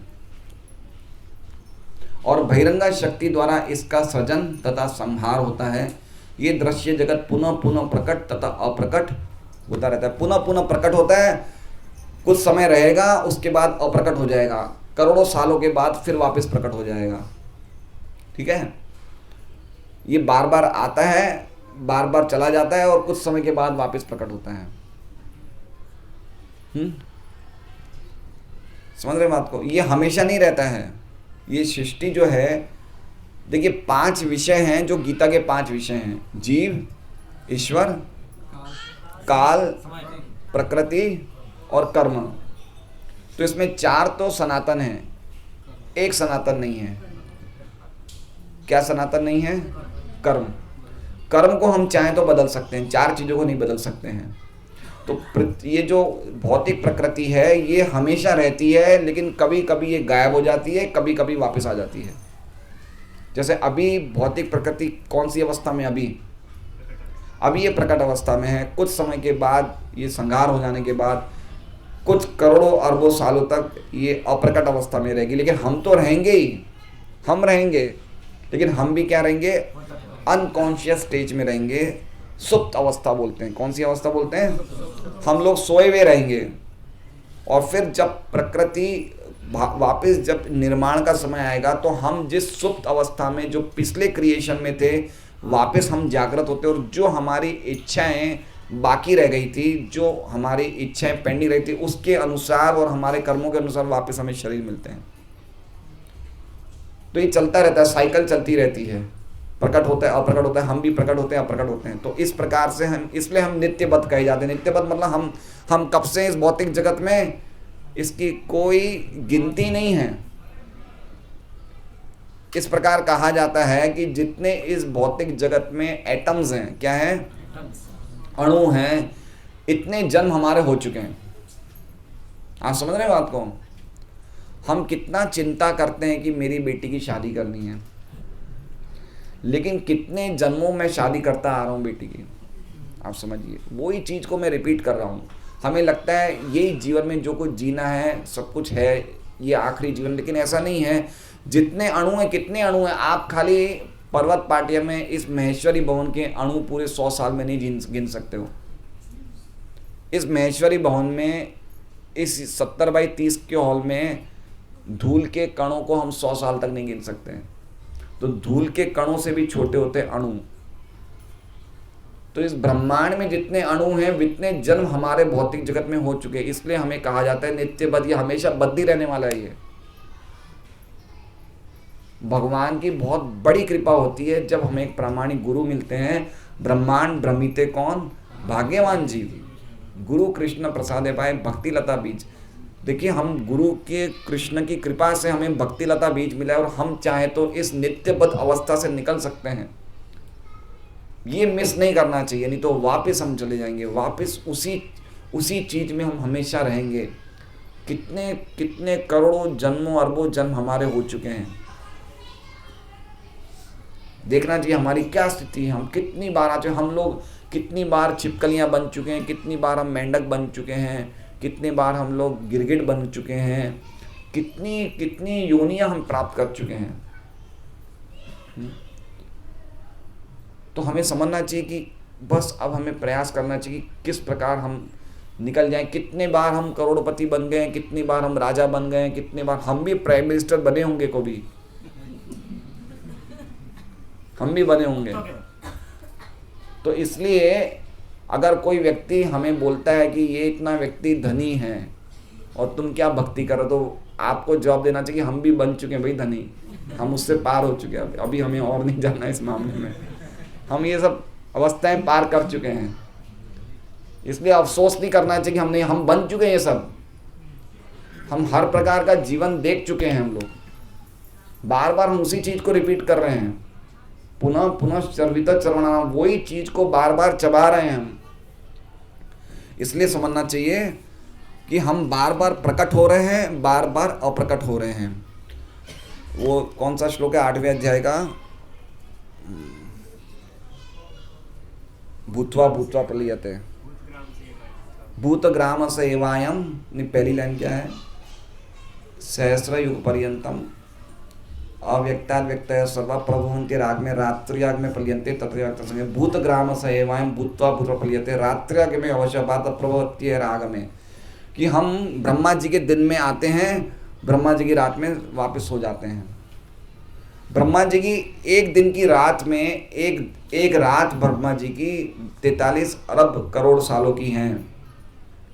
और बहिरंगा शक्ति द्वारा इसका सृजन तथा संहार होता है। ये दृश्य जगत पुनः पुनः प्रकट तथा अप्रकट होता रहता है। पुनः पुनः प्रकट होता है, कुछ समय रहेगा, उसके बाद अप्रकट हो जाएगा, करोड़ों सालों के बाद फिर वापस प्रकट हो जाएगा। ठीक है? ये बार बार आता है, बार बार चला जाता है, और कुछ समय के बाद वापस प्रकट होता है। समझ रहे बात को? ये हमेशा नहीं रहता है। ये सृष्टि जो है, देखिए 5 विषय हैं, जो गीता के 5 विषय हैं: जीव, ईश्वर, काल, प्रकृति और कर्म। तो इसमें 4 तो सनातन हैं, एक सनातन नहीं है। क्या सनातन नहीं है? कर्म। कर्म को हम चाहें तो बदल सकते हैं, 4 चीज़ों को नहीं बदल सकते हैं। तो ये जो भौतिक प्रकृति है ये हमेशा रहती है, लेकिन कभी कभी ये गायब हो जाती है, कभी कभी वापस आ जाती है। जैसे अभी भौतिक प्रकृति कौन सी अवस्था में? अभी ये प्रकट अवस्था में है। कुछ समय के बाद ये संहार हो जाने के बाद कुछ करोड़ों अरबों सालों तक ये अप्रकट अवस्था में रहेगी। लेकिन हम तो रहेंगे ही, हम रहेंगे, लेकिन हम भी क्या रहेंगे? अनकॉन्शियस स्टेज में रहेंगे। सुप्त अवस्था बोलते हैं। कौन सी अवस्था बोलते हैं? हम लोग सोए हुए रहेंगे। और फिर जब प्रकृति वापस जब निर्माण का समय आएगा तो हम जिस सुप्त अवस्था में जो पिछले क्रिएशन में थे वापस हम जागृत होते, और जो हमारी इच्छाएं बाकी रह गई थी, जो हमारी इच्छाएं पेंडिंग रही थी, उसके अनुसार और हमारे कर्मों के अनुसार वापस हमें शरीर मिलते हैं। तो ये चलता रहता है, साइकिल चलती रहती है, प्रकट होता है अप्रकट होता है, हम भी प्रकट होते हैं अप्रकट होते हैं। तो इस प्रकार से हम, इसलिए हम नित्यबद्ध कहे जाते हैं। नित्यबद्ध मतलब हम कब से इस भौतिक जगत में, इसकी कोई गिनती नहीं है। इस प्रकार कहा जाता है कि जितने इस भौतिक जगत में एटम्स हैं, क्या है, अणु हैं, इतने जन्म हमारे हो चुके हैं। आप समझ रहे हैं बात को? हम कितना चिंता करते हैं कि मेरी बेटी की शादी करनी है, लेकिन कितने जन्मों में शादी करता आ रहा हूँ बेटी की। आप समझिए, वही चीज़ को मैं रिपीट कर रहा हूँ। हमें लगता है यही जीवन में जो कुछ जीना है, सब कुछ है, ये आखिरी जीवन, लेकिन ऐसा नहीं है। जितने अणु हैं, कितने अणु हैं, आप खाली पर्वत पाटिया में इस महेश्वरी भवन के अणु पूरे 100 साल में नहीं गिन सकते हो। इस महेश्वरी भवन में, इस 70x30 के हॉल में धूल के कणों को हम 100 साल तक नहीं गिन सकते हैं। तो धूल के कणों से भी छोटे होते अणु। तो इस ब्रह्मांड में जितने अणु हैं, उतने जन्म हमारे भौतिक जगत में हो चुके हैं। इसलिए हमें कहा जाता है नित्यबद्ध, ये हमेशा बद्ध ही रहने वाला है। ये भगवान की बहुत बड़ी कृपा होती है जब हमें एक प्रामाणिक गुरु मिलते हैं। ब्रह्मांड ब्रह्मीते कौन? भाग्यवान जीव। गुरु कृष्ण प्रसादे पाए भक्ति लता बीज। देखिए, हम गुरु के कृष्ण की कृपा से हमें भक्ति लता बीज मिला है, और हम चाहें तो इस नित्यबद्ध अवस्था से निकल सकते हैं। ये मिस नहीं करना चाहिए, नहीं तो वापस हम चले जाएंगे, वापस उसी चीज में हम हमेशा रहेंगे। कितने कितने करोड़ों जन्मों अरबों जन्म हमारे हो चुके हैं। देखना चाहिए हमारी क्या स्थिति है। हम कितनी बार आ चुके, हम लोग कितनी बार छिपकलियां बन चुके हैं, कितनी बार हम मेंढक बन चुके हैं, कितनी बार हम लोग गिरगिट बन चुके हैं, कितनी कितनी योनियां हम प्राप्त कर चुके हैं। तो हमें समझना चाहिए कि बस अब हमें प्रयास करना चाहिए कि किस प्रकार हम निकल जाएं। कितने बार हम करोड़पति बन गए हैं, कितनी बार हम राजा बन गए हैं, कितने बार हम भी प्राइम मिनिस्टर बने होंगे, कभी हम भी बने होंगे। तो इसलिए अगर कोई व्यक्ति हमें बोलता है कि ये इतना व्यक्ति धनी है और तुम क्या भक्ति करो, तो आपको जवाब देना चाहिए हम भी बन चुके हैं भाई धनी, हम उससे पार हो चुके हैं। अभी हमें और नहीं जानना इस मामले में, हम ये सब अवस्थाएं पार कर चुके हैं। इसलिए अफसोस नहीं करना चाहिए कि हम बन चुके हैं ये सब। हम हर प्रकार का जीवन देख चुके हैं। हम लोग बार बार हम उसी चीज को रिपीट कर रहे हैं, पुनः पुनः चर्विता चरवणाना, वही चीज को बार बार चबा रहे हैं हम। इसलिए समझना चाहिए कि हम बार बार प्रकट हो रहे हैं, बार बार अप्रकट हो रहे हैं। वो कौन सा श्लोक है 8वें अध्याय का? भूत्वा भूत्वा प्रलीयते भूतग्राम से एवायम। पहली लाइन क्या है? सहस्र युग पर्यंतम अव्यक्ताद व्यक्तय सर्वा प्रभुवन्ति राग में रात्रियाग में प्रलियन्ते तत्र संगे भूतग्राम स एवायम भूत्वा भूत्वा प्रलियते रात्रियाग में अवश्य बात प्रभवती है राग में। कि हम ब्रह्मा जी के दिन में आते हैं, ब्रह्मा जी की रात में वापस हो जाते हैं। ब्रह्मा जी की एक दिन की रात में एक रात ब्रह्मा जी की 43 अरब करोड़ सालों की हैं।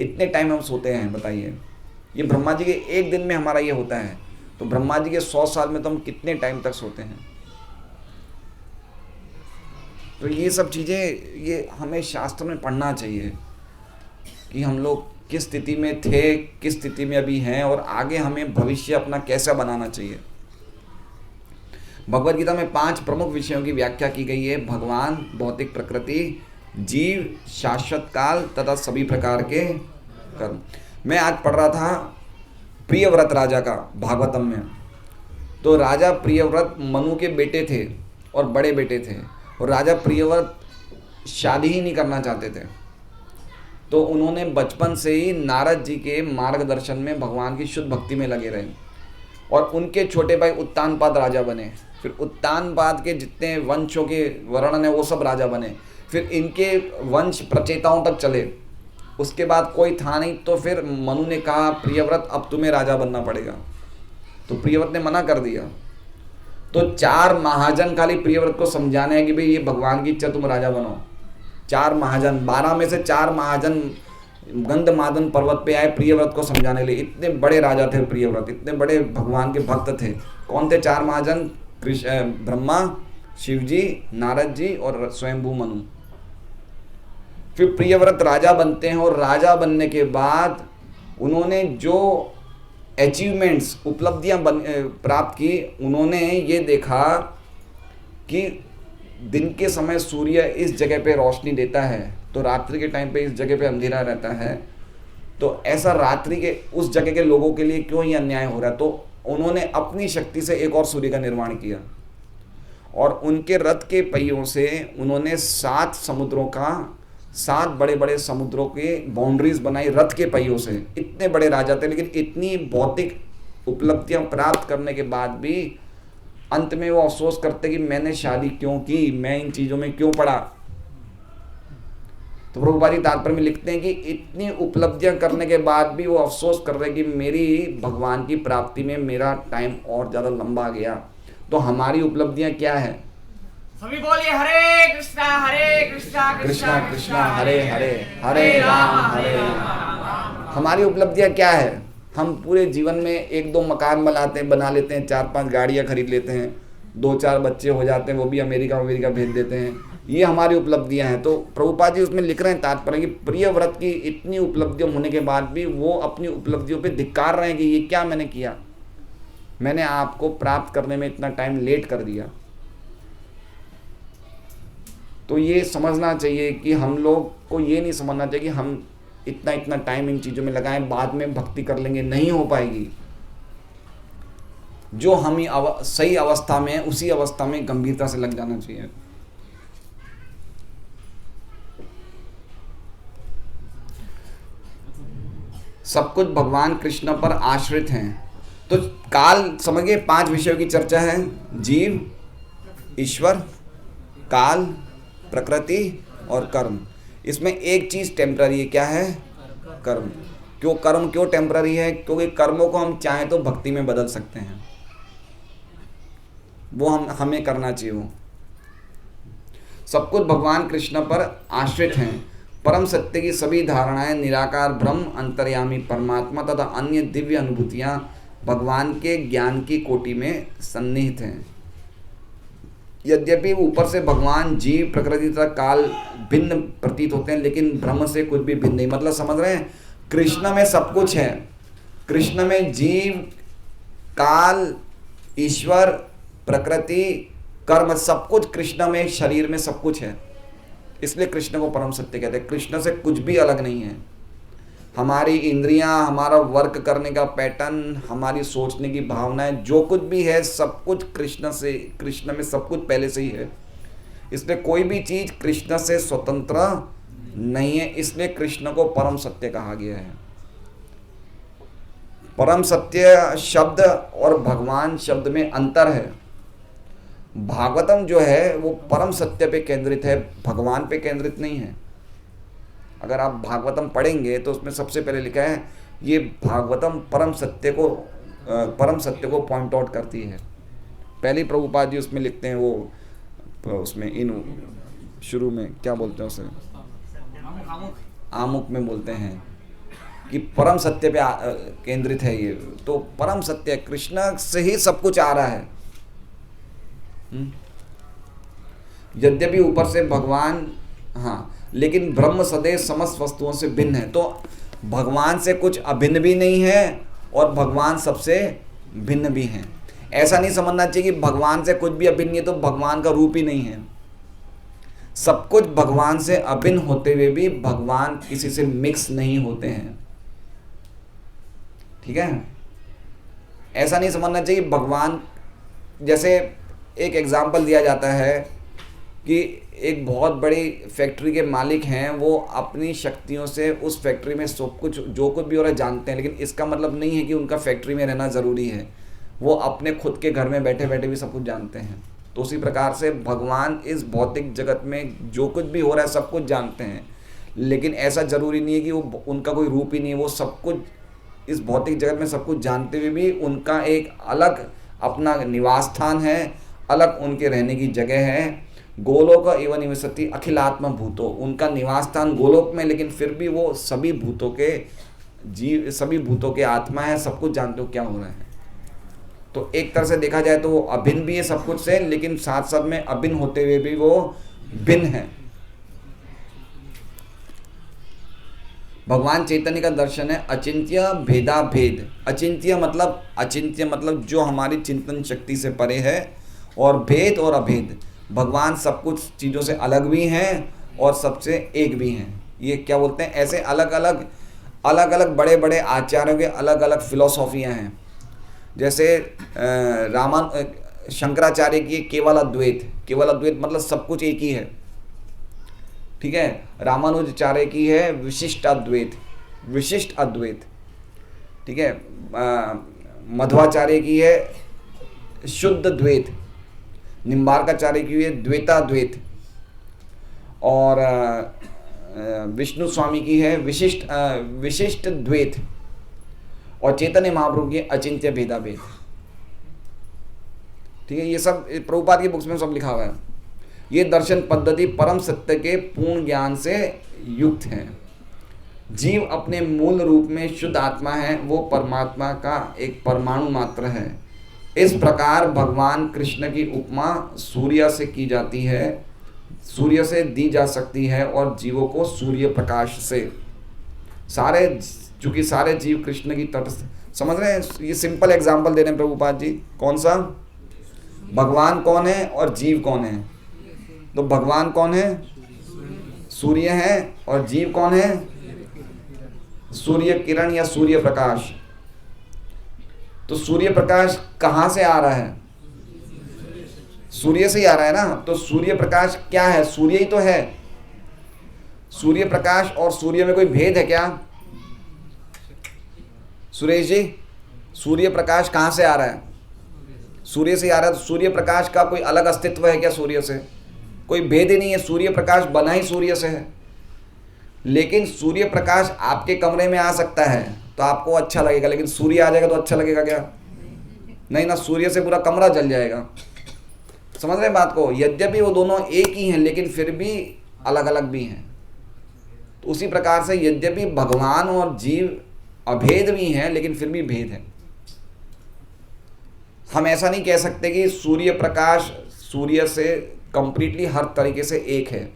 इतने टाइम हम सोते हैं, बताइए। ये ब्रह्मा जी के एक दिन में हमारा ये होता है, तो ब्रह्मा जी के 100 साल में तो हम कितने टाइम तक सोते हैं। तो ये सब चीज़ें ये हमें शास्त्र में पढ़ना चाहिए कि हम लोग किस स्थिति में थे, किस स्थिति में अभी हैं, और आगे हमें भविष्य अपना कैसा बनाना चाहिए। भगवद गीता में 5 प्रमुख विषयों की व्याख्या की गई है। भगवान, भौतिक प्रकृति, जीव, शाश्वत काल तथा सभी प्रकार के कर्म। मैं आज पढ़ रहा था प्रियव्रत राजा का भागवतम में। तो राजा प्रियव्रत मनु के बेटे थे और बड़े बेटे थे, और राजा प्रियव्रत शादी ही नहीं करना चाहते थे। तो उन्होंने बचपन से ही नारद जी के मार्गदर्शन में भगवान की शुद्ध भक्ति में लगे रहे, और उनके छोटे भाई उत्तानपाद राजा बने। फिर उत्तानपाद के जितने वंशों के वर्णन है वो सब राजा बने। फिर इनके वंश प्रचेताओं तक चले, उसके बाद कोई था नहीं, तो फिर मनु ने कहा प्रियव्रत अब तुम्हें राजा बनना पड़ेगा। तो प्रियव्रत ने मना कर दिया। तो 4 महाजन खाली प्रियव्रत को समझाने हैं कि भाई ये भगवान की इच्छा, तुम राजा बनो। 4 महाजन, 12 में से 4 महाजन गंधमादन पर्वत पे आए प्रियव्रत को समझाने लिए। इतने बड़े राजा थे प्रियव्रत, इतने बड़े भगवान के भक्त थे। कौन थे 4 महाजन? ब्रह्मा, शिवजी, नारद जी और स्वयंभू मनु। फिर प्रियव्रत राजा बनते हैं और राजा बनने के बाद उन्होंने जो अचीवमेंट्स, उपलब्धियां प्राप्त की, उन्होंने ये देखा कि दिन के समय सूर्य इस जगह पे रोशनी देता है, तो रात्रि के टाइम पे इस जगह पे अंधेरा रहता है। तो ऐसा रात्रि के उस जगह के लोगों के लिए क्यों ये अन्याय हो रहा है? तो उन्होंने अपनी शक्ति से एक और सूर्य का निर्माण किया और उनके रथ के पहियों से उन्होंने 7 समुद्रों का, 7 बड़े बड़े समुद्रों के बाउंड्रीज बनाई रथ के पहियों से। इतने बड़े राजा थे, लेकिन इतनी भौतिक उपलब्धियां प्राप्त करने के बाद भी अंत में वो अफसोस करते कि मैंने शादी क्यों की, मैं इन चीज़ों में क्यों पड़ा। तो प्रभुपाद जी तात्पर्य में लिखते हैं कि इतनी उपलब्धियां करने के बाद भी वो अफसोस कर रहे हैं कि मेरी भगवान की प्राप्ति में मेरा टाइम और ज़्यादा लंबा गया। तो हमारी उपलब्धियां क्या है? सभी बोलिए हरे कृष्णा कृष्णा कृष्णा हरे हरे, हरे राम। हमारी उपलब्धियां क्या है? हम पूरे जीवन में 1-2 मकान बना लेते हैं, 4-5 गाड़ियां खरीद लेते हैं, 2-4 बच्चे हो जाते हैं, वो भी अमेरिका भेज देते हैं। ये हमारी उपलब्धियां हैं। तो प्रभुपाद जी उसमें लिख रहे हैं तात्पर्य कि प्रियव्रत की इतनी उपलब्धियां होने के बाद भी वो अपनी उपलब्धियों पे धिक्कार रहे हैं कि ये क्या मैंने किया, मैंने आपको प्राप्त करने में इतना टाइम लेट कर दिया। तो ये समझना चाहिए कि हम लोग को ये नहीं समझना चाहिए कि हम इतना टाइम इन चीज़ों में लगाएं, बाद में भक्ति कर लेंगे, नहीं हो पाएगी। जो हम सही अवस्था में है उसी अवस्था में गंभीरता से लग जाना चाहिए। सब कुछ भगवान कृष्ण पर आश्रित हैं। तो काल समझिए 5 विषयों की चर्चा है, जीव, ईश्वर, काल, प्रकृति और कर्म। इसमें एक चीज़ टेम्पररी है, क्या है? कर्म। कर्म क्यों टेम्पररी है? क्योंकि कर्मों को हम चाहें तो भक्ति में बदल सकते हैं, वो हमें करना चाहिए। वो सब कुछ भगवान कृष्ण पर आश्रित हैं। परम सत्य की सभी धारणाएं, निराकार ब्रह्म, अंतर्यामी परमात्मा तथा अन्य दिव्य अनुभूतियां भगवान के ज्ञान की कोटि में सन्निहित हैं। यद्यपि ऊपर से भगवान, जीव, प्रकृति तथा काल भिन्न प्रतीत होते हैं, लेकिन ब्रह्म से कुछ भी भिन्न नहीं। मतलब समझ रहे हैं, कृष्ण में सब कुछ है। कृष्ण में जीव, काल, ईश्वर, प्रकृति, कर्म, सब कुछ कृष्ण में, शरीर में सब कुछ है। इसलिए कृष्ण को परम सत्य कहते हैं। कृष्ण से कुछ भी अलग नहीं है। हमारी इंद्रियां, हमारा वर्क करने का पैटर्न, हमारी सोचने की भावनाएं, जो कुछ भी है सब कुछ कृष्ण में सब कुछ पहले से ही है। इसलिए कोई भी चीज कृष्ण से स्वतंत्र नहीं है। इसलिए कृष्ण को परम सत्य कहा गया है। परम सत्य शब्द और भगवान शब्द में अंतर है। भागवतम जो है वो परम सत्य पे केंद्रित है, भगवान पे केंद्रित नहीं है। अगर आप भागवतम पढ़ेंगे तो उसमें सबसे पहले लिखा है ये भागवतम परम सत्य को पॉइंट आउट करती है। पहले प्रभुपाद जी उसमें लिखते हैं, वो उसमें शुरू में क्या बोलते हैं उसे, आमुख में बोलते हैं कि परम सत्य पे केंद्रित है ये। तो परम सत्य कृष्ण से ही सब कुछ आ रहा है। यद्यपि ऊपर से भगवान, हाँ, लेकिन ब्रह्म सदैव समस्त वस्तुओं से भिन्न है। तो भगवान से कुछ अभिन्न भी नहीं है और भगवान सबसे भिन्न भी हैं। ऐसा नहीं समझना चाहिए कि भगवान से कुछ भी अभिन्न है तो भगवान का रूप ही नहीं है। सब कुछ भगवान से अभिन्न होते हुए भी भगवान किसी से मिक्स नहीं होते हैं। ठीक है, ऐसा नहीं समझना चाहिए भगवान, जैसे एक एग्जाम्पल दिया जाता है कि एक बहुत बड़ी फैक्ट्री के मालिक हैं, वो अपनी शक्तियों से उस फैक्ट्री में सब कुछ जो कुछ भी हो रहा है जानते हैं, लेकिन इसका मतलब नहीं है कि उनका फैक्ट्री में रहना ज़रूरी है। वो अपने खुद के घर में बैठे बैठे भी सब कुछ जानते हैं। तो उसी प्रकार से भगवान इस भौतिक जगत में जो कुछ भी हो रहा है सब कुछ जानते हैं, लेकिन ऐसा ज़रूरी नहीं है कि वो उनका कोई रूप ही नहीं है। वो सब कुछ इस भौतिक जगत में सब कुछ जानते हुए भी उनका एक अलग अपना निवास स्थान है, अलग उनके रहने की जगह है। गोलोक एवं निवसति अखिलात्म भूतो, उनका निवास स्थान गोलोक में, लेकिन फिर भी वो सभी भूतों के जीव, सभी भूतों के आत्मा है, सब कुछ जानते हो क्या हो रहा है। तो एक तरह से देखा जाए तो वो अभिन्न भी है सब कुछ से, लेकिन साथ साथ में अभिन्न होते हुए भी वो भिन्न है। भगवान चैतन्य का दर्शन है अचिंत्य भेदा भेद। अचिंत्य मतलब जो हमारी चिंतन शक्ति से परे है, और भेद और अभेद, भगवान सब कुछ चीज़ों से अलग भी हैं और सबसे एक भी हैं। ये क्या बोलते हैं, ऐसे अलग अलग बड़े बड़े आचार्यों के अलग अलग फिलोसॉफियाँ हैं। जैसे शंकराचार्य की केवल अद्वैत मतलब सब कुछ एक ही है, ठीक है। रामानुजाचार्य की है विशिष्ट अद्वैत, ठीक है। मध्वाचार्य की है शुद्ध द्वैत, निम्बार्काचार्य की है द्वैताद्वैत, और विष्णु स्वामी की है विशिष्ट द्वैत, और चैतन्य महाप्रभु की अचिंत्य भेदाभेद, ठीक है। ये सब प्रभुपाद की बुक्स में सब लिखा हुआ है। ये दर्शन पद्धति परम सत्य के पूर्ण ज्ञान से युक्त है। जीव अपने मूल रूप में शुद्ध आत्मा है, वो परमात्मा का एक परमाणु मात्र है। इस प्रकार भगवान कृष्ण की उपमा सूर्य से की जाती है, सूर्य से दी जा सकती है, और जीवों को सूर्य प्रकाश से। चूंकि सारे जीव कृष्ण की तटस्थ, समझ रहे हैं। ये सिंपल एग्जाम्पल दे रहे हैं प्रभुपाद जी। कौन सा? भगवान कौन है और जीव कौन है? तो भगवान कौन है? सूर्य है, और जीव कौन है? सूर्य किरण या सूर्य प्रकाश। तो सूर्य प्रकाश कहाँ से आ रहा है? सूर्य से ही आ रहा है ना। तो सूर्य प्रकाश क्या है? सूर्य ही तो है। सूर्य प्रकाश और सूर्य में कोई भेद है क्या? सुरेश जी, सूर्य प्रकाश कहाँ से आ रहा है? सूर्य से आ रहा है। तो सूर्य प्रकाश का कोई अलग अस्तित्व है क्या सूर्य से? कोई भेद ही नहीं है। सूर्य प्रकाश बना ही सूर्य से है। लेकिन सूर्य प्रकाश आपके कमरे में आ सकता है तो आपको अच्छा लगेगा, लेकिन सूर्य आ जाएगा तो अच्छा लगेगा क्या? नहीं ना, सूर्य से पूरा कमरा जल जाएगा। समझ रहे हैं बात को? यद्यपि वो दोनों एक ही हैं, लेकिन फिर भी अलग अलग भी हैं। तो उसी प्रकार से यद्यपि भगवान और जीव अभेद भी हैं, लेकिन फिर भी भेद है। हम ऐसा नहीं कह सकते कि सूर्य प्रकाश सूर्य से कंप्लीटली हर तरीके से एक है।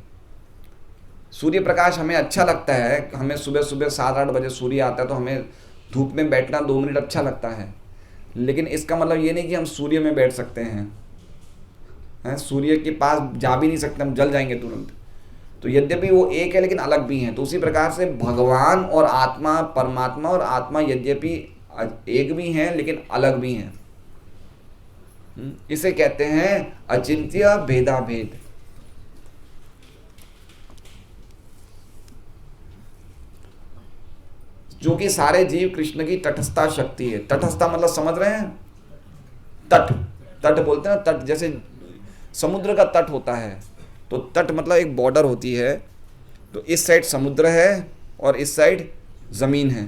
सूर्य प्रकाश हमें अच्छा लगता है, हमें सुबह सुबह 7-8 बजे सूर्य आता है तो हमें धूप में बैठना 2 मिनट अच्छा लगता है, लेकिन इसका मतलब ये नहीं कि हम सूर्य में बैठ सकते हैं। सूर्य के पास जा भी नहीं सकते, हम जल जाएंगे तुरंत। तो यद्यपि वो एक है लेकिन अलग भी हैं। तो उसी प्रकार से भगवान और आत्मा, परमात्मा और आत्मा यद्यपि एक भी हैं लेकिन अलग भी हैं। इसे कहते हैं अचिंत्य भेदाभेद। जो कि सारे जीव कृष्ण की तटस्थता शक्ति है। तटस्थता मतलब समझ रहे हैं? तट बोलते हैं ना, तट जैसे समुद्र का तट होता है, तो तट मतलब एक बॉर्डर होती है। तो इस साइड समुद्र है और इस साइड ज़मीन है,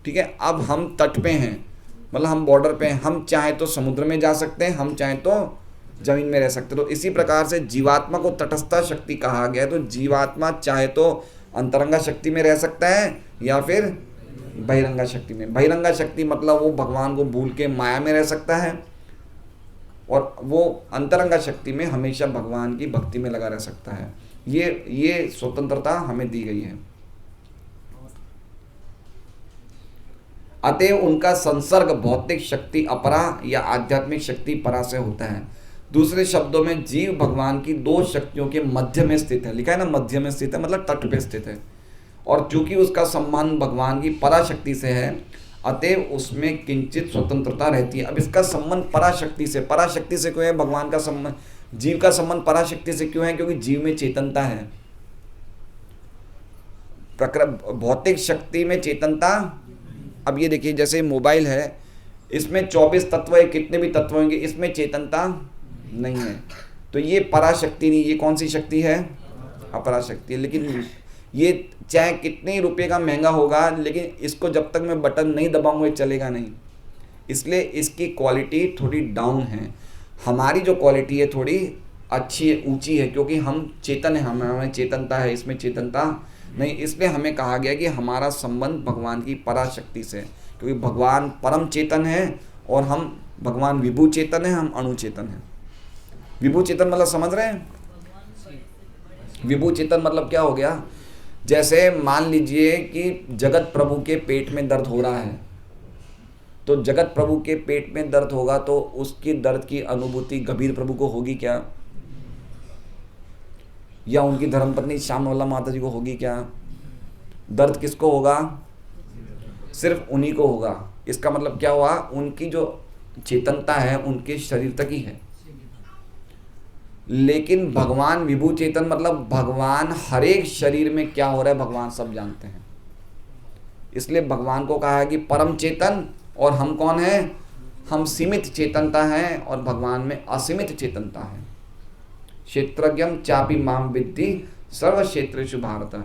ठीक है। अब हम तट पे हैं, मतलब हम बॉर्डर पे हैं। हम चाहे तो समुद्र में जा सकते हैं, हम चाहे तो ज़मीन में रह सकते हैं। तो इसी प्रकार से जीवात्मा को तटस्था शक्ति कहा गया है। तो जीवात्मा चाहे तो अंतरंगा शक्ति में रह सकता है या फिर बहिरंगा शक्ति में। बहिरंगा शक्ति मतलब वो भगवान को भूल के माया में रह सकता है, और वो अंतरंगा शक्ति में हमेशा भगवान की भक्ति में लगा रह सकता है। ये स्वतंत्रता हमें दी गई है। अतएव उनका संसर्ग भौतिक शक्ति अपरा या आध्यात्मिक शक्ति परा से होता है। दूसरे शब्दों में जीव भगवान की 2 शक्तियों के मध्य में स्थित है। लिखा है ना, मध्य में स्थित है मतलब तट पे स्थित है। और चूंकि उसका संबंध भगवान की पराशक्ति से है, अतएव उसमें किंचित स्वतंत्रता रहती है। अब इसका संबंध पराशक्ति से क्यों है? भगवान का संबंध, जीव का संबंध पराशक्ति से क्यों है? क्योंकि जीव में चेतनता है। भौतिक शक्ति में चेतनता। अब ये देखिए, जैसे मोबाइल है, इसमें 24 तत्व है, कितने भी तत्व होंगे, इसमें चेतनता नहीं है। तो ये पराशक्ति नहीं, ये कौन सी शक्ति है? अपराशक्ति है। लेकिन ये चाहे कितने रुपए का महंगा होगा, लेकिन इसको जब तक मैं बटन नहीं दबाऊंगा ये चलेगा नहीं। इसलिए इसकी क्वालिटी थोड़ी डाउन है। हमारी जो क्वालिटी है थोड़ी अच्छी है, ऊंची है, क्योंकि हम चेतन है, हमें चेतनता है, इसमें चेतनता नहीं। इसलिए हमें कहा गया कि हमारा संबंध भगवान की पराशक्ति से, क्योंकि भगवान परम चेतन है और हम भगवान विभू चेतन है, हम अणु चेतन है। विभू चेतन मतलब समझ रहे हैं? विभू चेतन मतलब क्या हो गया? जैसे मान लीजिए कि जगत प्रभु के पेट में दर्द हो रहा है, तो जगत प्रभु के पेट में दर्द होगा तो उसकी दर्द की अनुभूति कबीर प्रभु को होगी क्या? या उनकी धर्मपत्नी श्यामला माता जी को होगी क्या? दर्द किसको होगा? सिर्फ उन्हीं को होगा। इसका मतलब क्या हुआ? उनकी जो चेतनता है उनके शरीर तक ही है। लेकिन भगवान विभू चेतन मतलब भगवान हर एक शरीर में क्या हो रहा है भगवान सब जानते हैं। इसलिए भगवान को कहा है कि परम चेतन, और हम कौन है? हम सीमित चेतनता है और भगवान में असीमित चेतनता है। क्षेत्रज्ञम चापि माम विद्धि सर्व क्षेत्रेषु भारत।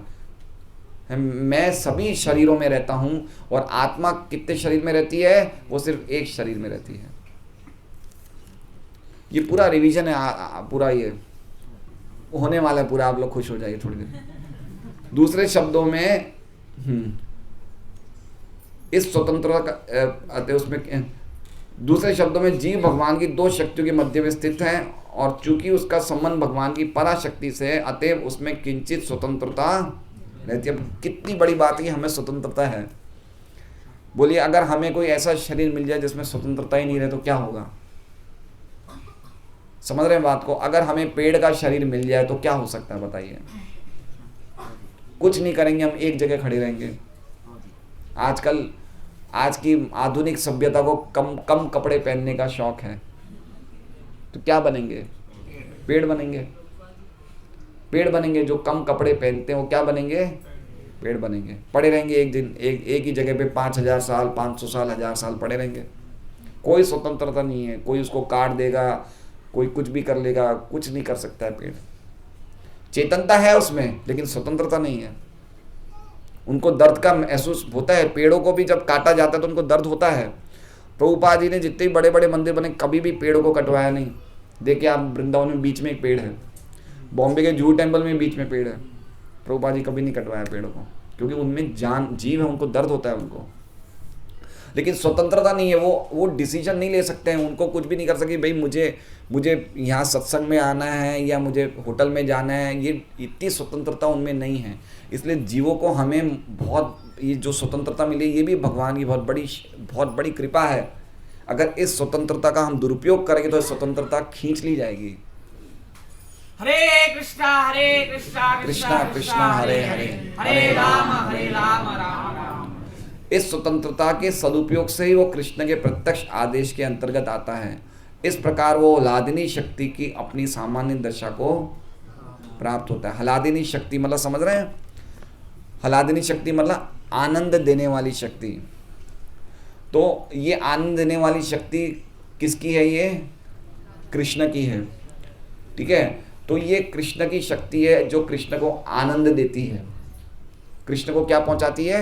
मैं सभी शरीरों में रहता हूं, और आत्मा कितने शरीर में रहती है? वो सिर्फ एक शरीर में रहती है। ये पूरा रिवीजन है, पूरा ये होने वाला है पूरा, आप लोग खुश हो जाइए थोड़ी देर। दूसरे शब्दों में इस स्वतंत्रता का उसमें दूसरे शब्दों में जीव भगवान की दो शक्तियों के मध्य में स्थित है, और चूंकि उसका संबंध भगवान की पराशक्ति से है, अतएव उसमें किंचित स्वतंत्रता रहती है। कितनी बड़ी बात है कि हमें स्वतंत्रता है। बोलिए अगर हमें कोई ऐसा शरीर मिल जाए जिसमें स्वतंत्रता ही नहीं रहे तो क्या होगा? समझ रहे हैं बात को? अगर हमें पेड़ का शरीर मिल जाए तो क्या हो सकता है बताइए? कुछ नहीं करेंगे, हम एक जगह खड़े रहेंगे। आजकल आज की आधुनिक सभ्यता को कम कपड़े पहनने का शौक है, तो क्या बनेंगे? पेड़ बनेंगे। पेड़ बनेंगे। जो कम कपड़े पहनते हैं वो क्या बनेंगे? पेड़ बनेंगे। पड़े रहेंगे एक दिन एक ही जगह पे 5000 साल, 500 साल, 1000 साल पड़े रहेंगे। कोई स्वतंत्रता नहीं है। कोई उसको काट देगा, कोई कुछ भी कर लेगा, कुछ नहीं कर सकता है पेड़। चेतनता है उसमें लेकिन स्वतंत्रता नहीं है। उनको दर्द का महसूस होता है। पेड़ों को भी जब काटा जाता है तो उनको दर्द होता है। प्रभुपाद जी ने जितने बड़े बड़े मंदिर बने कभी भी पेड़ों को कटवाया नहीं। देखिए आप वृंदावन में बीच में एक पेड़ है, बॉम्बे के जूहू टेम्पल में बीच में पेड़ है। प्रभुपाद जी कभी नहीं कटवाया पेड़ों को, क्योंकि उनमें जान जीव है, उनको दर्द होता है उनको। लेकिन स्वतंत्रता नहीं है। वो डिसीजन नहीं ले सकते हैं। उनको कुछ भी नहीं कर सकते भाई मुझे यहाँ सत्संग में आना है या मुझे होटल में जाना है। ये इतनी स्वतंत्रता उनमें नहीं है। इसलिए जीवों को हमें बहुत ये जो स्वतंत्रता मिली ये भी भगवान की बहुत बड़ी कृपा है। अगर इस स्वतंत्रता का हम दुरुपयोग करेंगे तो स्वतंत्रता खींच ली जाएगी। हरे कृष्णा कृष्णा कृष्णा हरे हरे, हरे राम राम राम। इस स्वतंत्रता के सदुपयोग से ही वो कृष्ण के प्रत्यक्ष आदेश के अंतर्गत आता है। इस प्रकार वो हलादिनी शक्ति की अपनी सामान्य दशा को प्राप्त होता है। हलादिनी शक्ति मतलब समझ रहे हैं? हलादिनी शक्ति मतलब आनंद देने वाली शक्ति। तो ये आनंद देने वाली शक्ति किसकी है? ये कृष्ण की है। ठीक है, तो ये कृष्ण की शक्ति है जो कृष्ण को आनंद देती है। कृष्ण को क्या पहुंचाती है?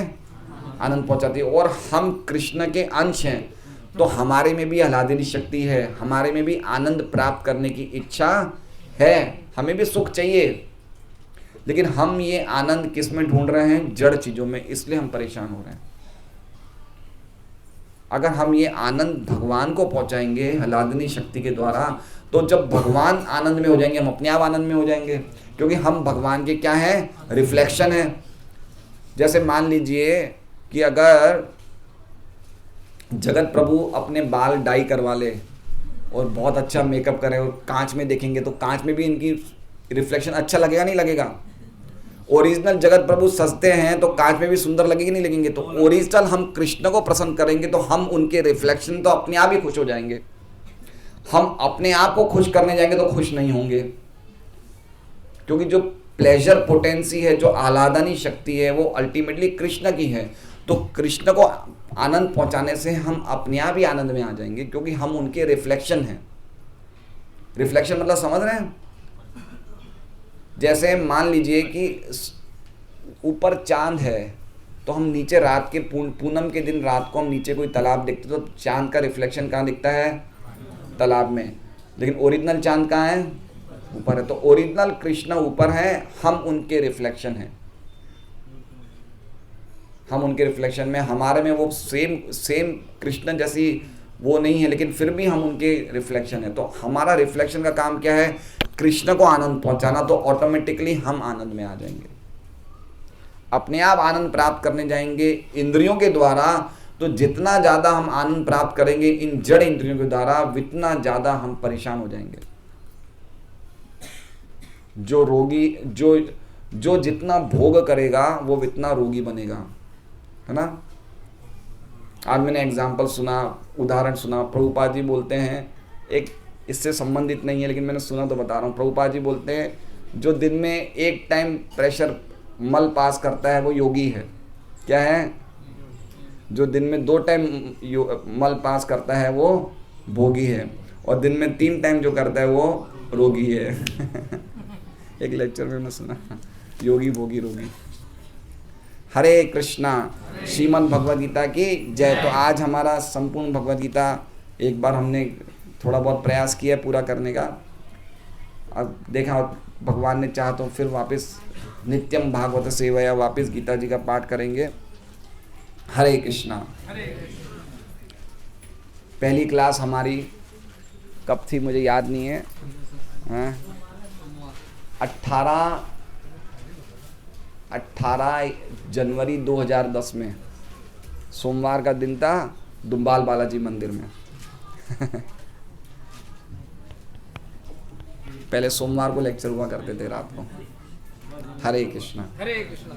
आनंद पहुंचाती है। और हम कृष्ण के अंश हैं, तो हमारे में भी हलादिनी शक्ति है, हमारे में भी आनंद प्राप्त करने की इच्छा है, हमें भी सुख चाहिए। लेकिन हम ये आनंद किस में ढूंढ रहे हैं? जड़ चीजों में। इसलिए हम परेशान हो रहे हैं। अगर हम ये आनंद भगवान को पहुंचाएंगे हलादिनी शक्ति के द्वारा, तो जब भगवान आनंद में हो जाएंगे हम अपने आप आनंद में हो जाएंगे, क्योंकि हम भगवान के क्या हैं? रिफ्लेक्शन है। जैसे मान लीजिए कि अगर जगत प्रभु अपने बाल डाई करवा ले और बहुत अच्छा मेकअप करे और कांच में देखेंगे तो कांच में भी इनकी रिफ्लेक्शन अच्छा लगेगा नहीं लगेगा? ओरिजिनल जगत प्रभु सजते हैं तो कांच में भी सुंदर लगेगी नहीं लगेंगे? तो ओरिजिनल हम कृष्ण को प्रसन्न करेंगे तो हम उनके रिफ्लेक्शन तो अपने आप ही खुश हो जाएंगे। हम अपने आप को खुश करने जाएंगे तो खुश नहीं होंगे, क्योंकि जो प्लेजर पोटेंसी है, जो आह्लादनी शक्ति है, वो अल्टीमेटली कृष्ण की है। तो कृष्ण को आनंद पहुंचाने से हम अपने आप ही आनंद में आ जाएंगे, क्योंकि हम उनके रिफ्लेक्शन हैं। रिफ्लेक्शन मतलब समझ रहे हैं? जैसे मान लीजिए कि ऊपर चांद है तो हम नीचे रात के पूनम के दिन रात को हम नीचे कोई तालाब देखते तो चांद का रिफ्लेक्शन कहाँ दिखता है? तालाब में। लेकिन ओरिजिनल चांद कहाँ है? ऊपर है। तो ओरिजिनल कृष्ण ऊपर है, हम उनके रिफ्लेक्शन हैं। हम उनके रिफ्लेक्शन में, हमारे में वो सेम कृष्ण जैसी वो नहीं है, लेकिन फिर भी हम उनके रिफ्लेक्शन है। तो हमारा रिफ्लेक्शन का काम क्या है? कृष्ण को आनंद पहुंचाना। तो ऑटोमेटिकली हम आनंद में आ जाएंगे, अपने आप आनंद प्राप्त करने जाएंगे इंद्रियों के द्वारा। तो जितना ज़्यादा हम आनंद प्राप्त करेंगे इन जड़ इंद्रियों के द्वारा, उतना ज़्यादा हम परेशान हो जाएंगे। जो रोगी जो जितना भोग करेगा वो उतना रोगी बनेगा, है ना। आज मैंने एग्जाम्पल सुना, उदाहरण सुना। प्रभुपाद जी बोलते हैं, एक इससे संबंधित नहीं है लेकिन मैंने सुना तो बता रहा हूँ। प्रभुपाद जी बोलते हैं जो दिन में एक टाइम प्रेशर मल पास करता है वो योगी है। क्या है? जो दिन में 2 टाइम मल पास करता है वो भोगी है, और दिन में 3 टाइम जो करता है वो रोगी है। एक लेक्चर में मैंने सुना, योगी भोगी रोगी। हरे कृष्णा। श्रीमद् भगवद गीता की जय। तो आज हमारा संपूर्ण भगवद गीता एक बार हमने थोड़ा बहुत प्रयास किया पूरा करने का। अब देखा भगवान ने चाहा तो फिर वापस नित्यम भागवत सेवया वापस गीता जी का पाठ करेंगे। हरे कृष्णा। पहली क्लास हमारी कब थी मुझे याद नहीं है, 18 जनवरी 2010 में सोमवार का दिन था, दुम्बाल बालाजी मंदिर में। पहले सोमवार को लेक्चर हुआ करते थे रात को। हरे कृष्णा। हरे कृष्णा।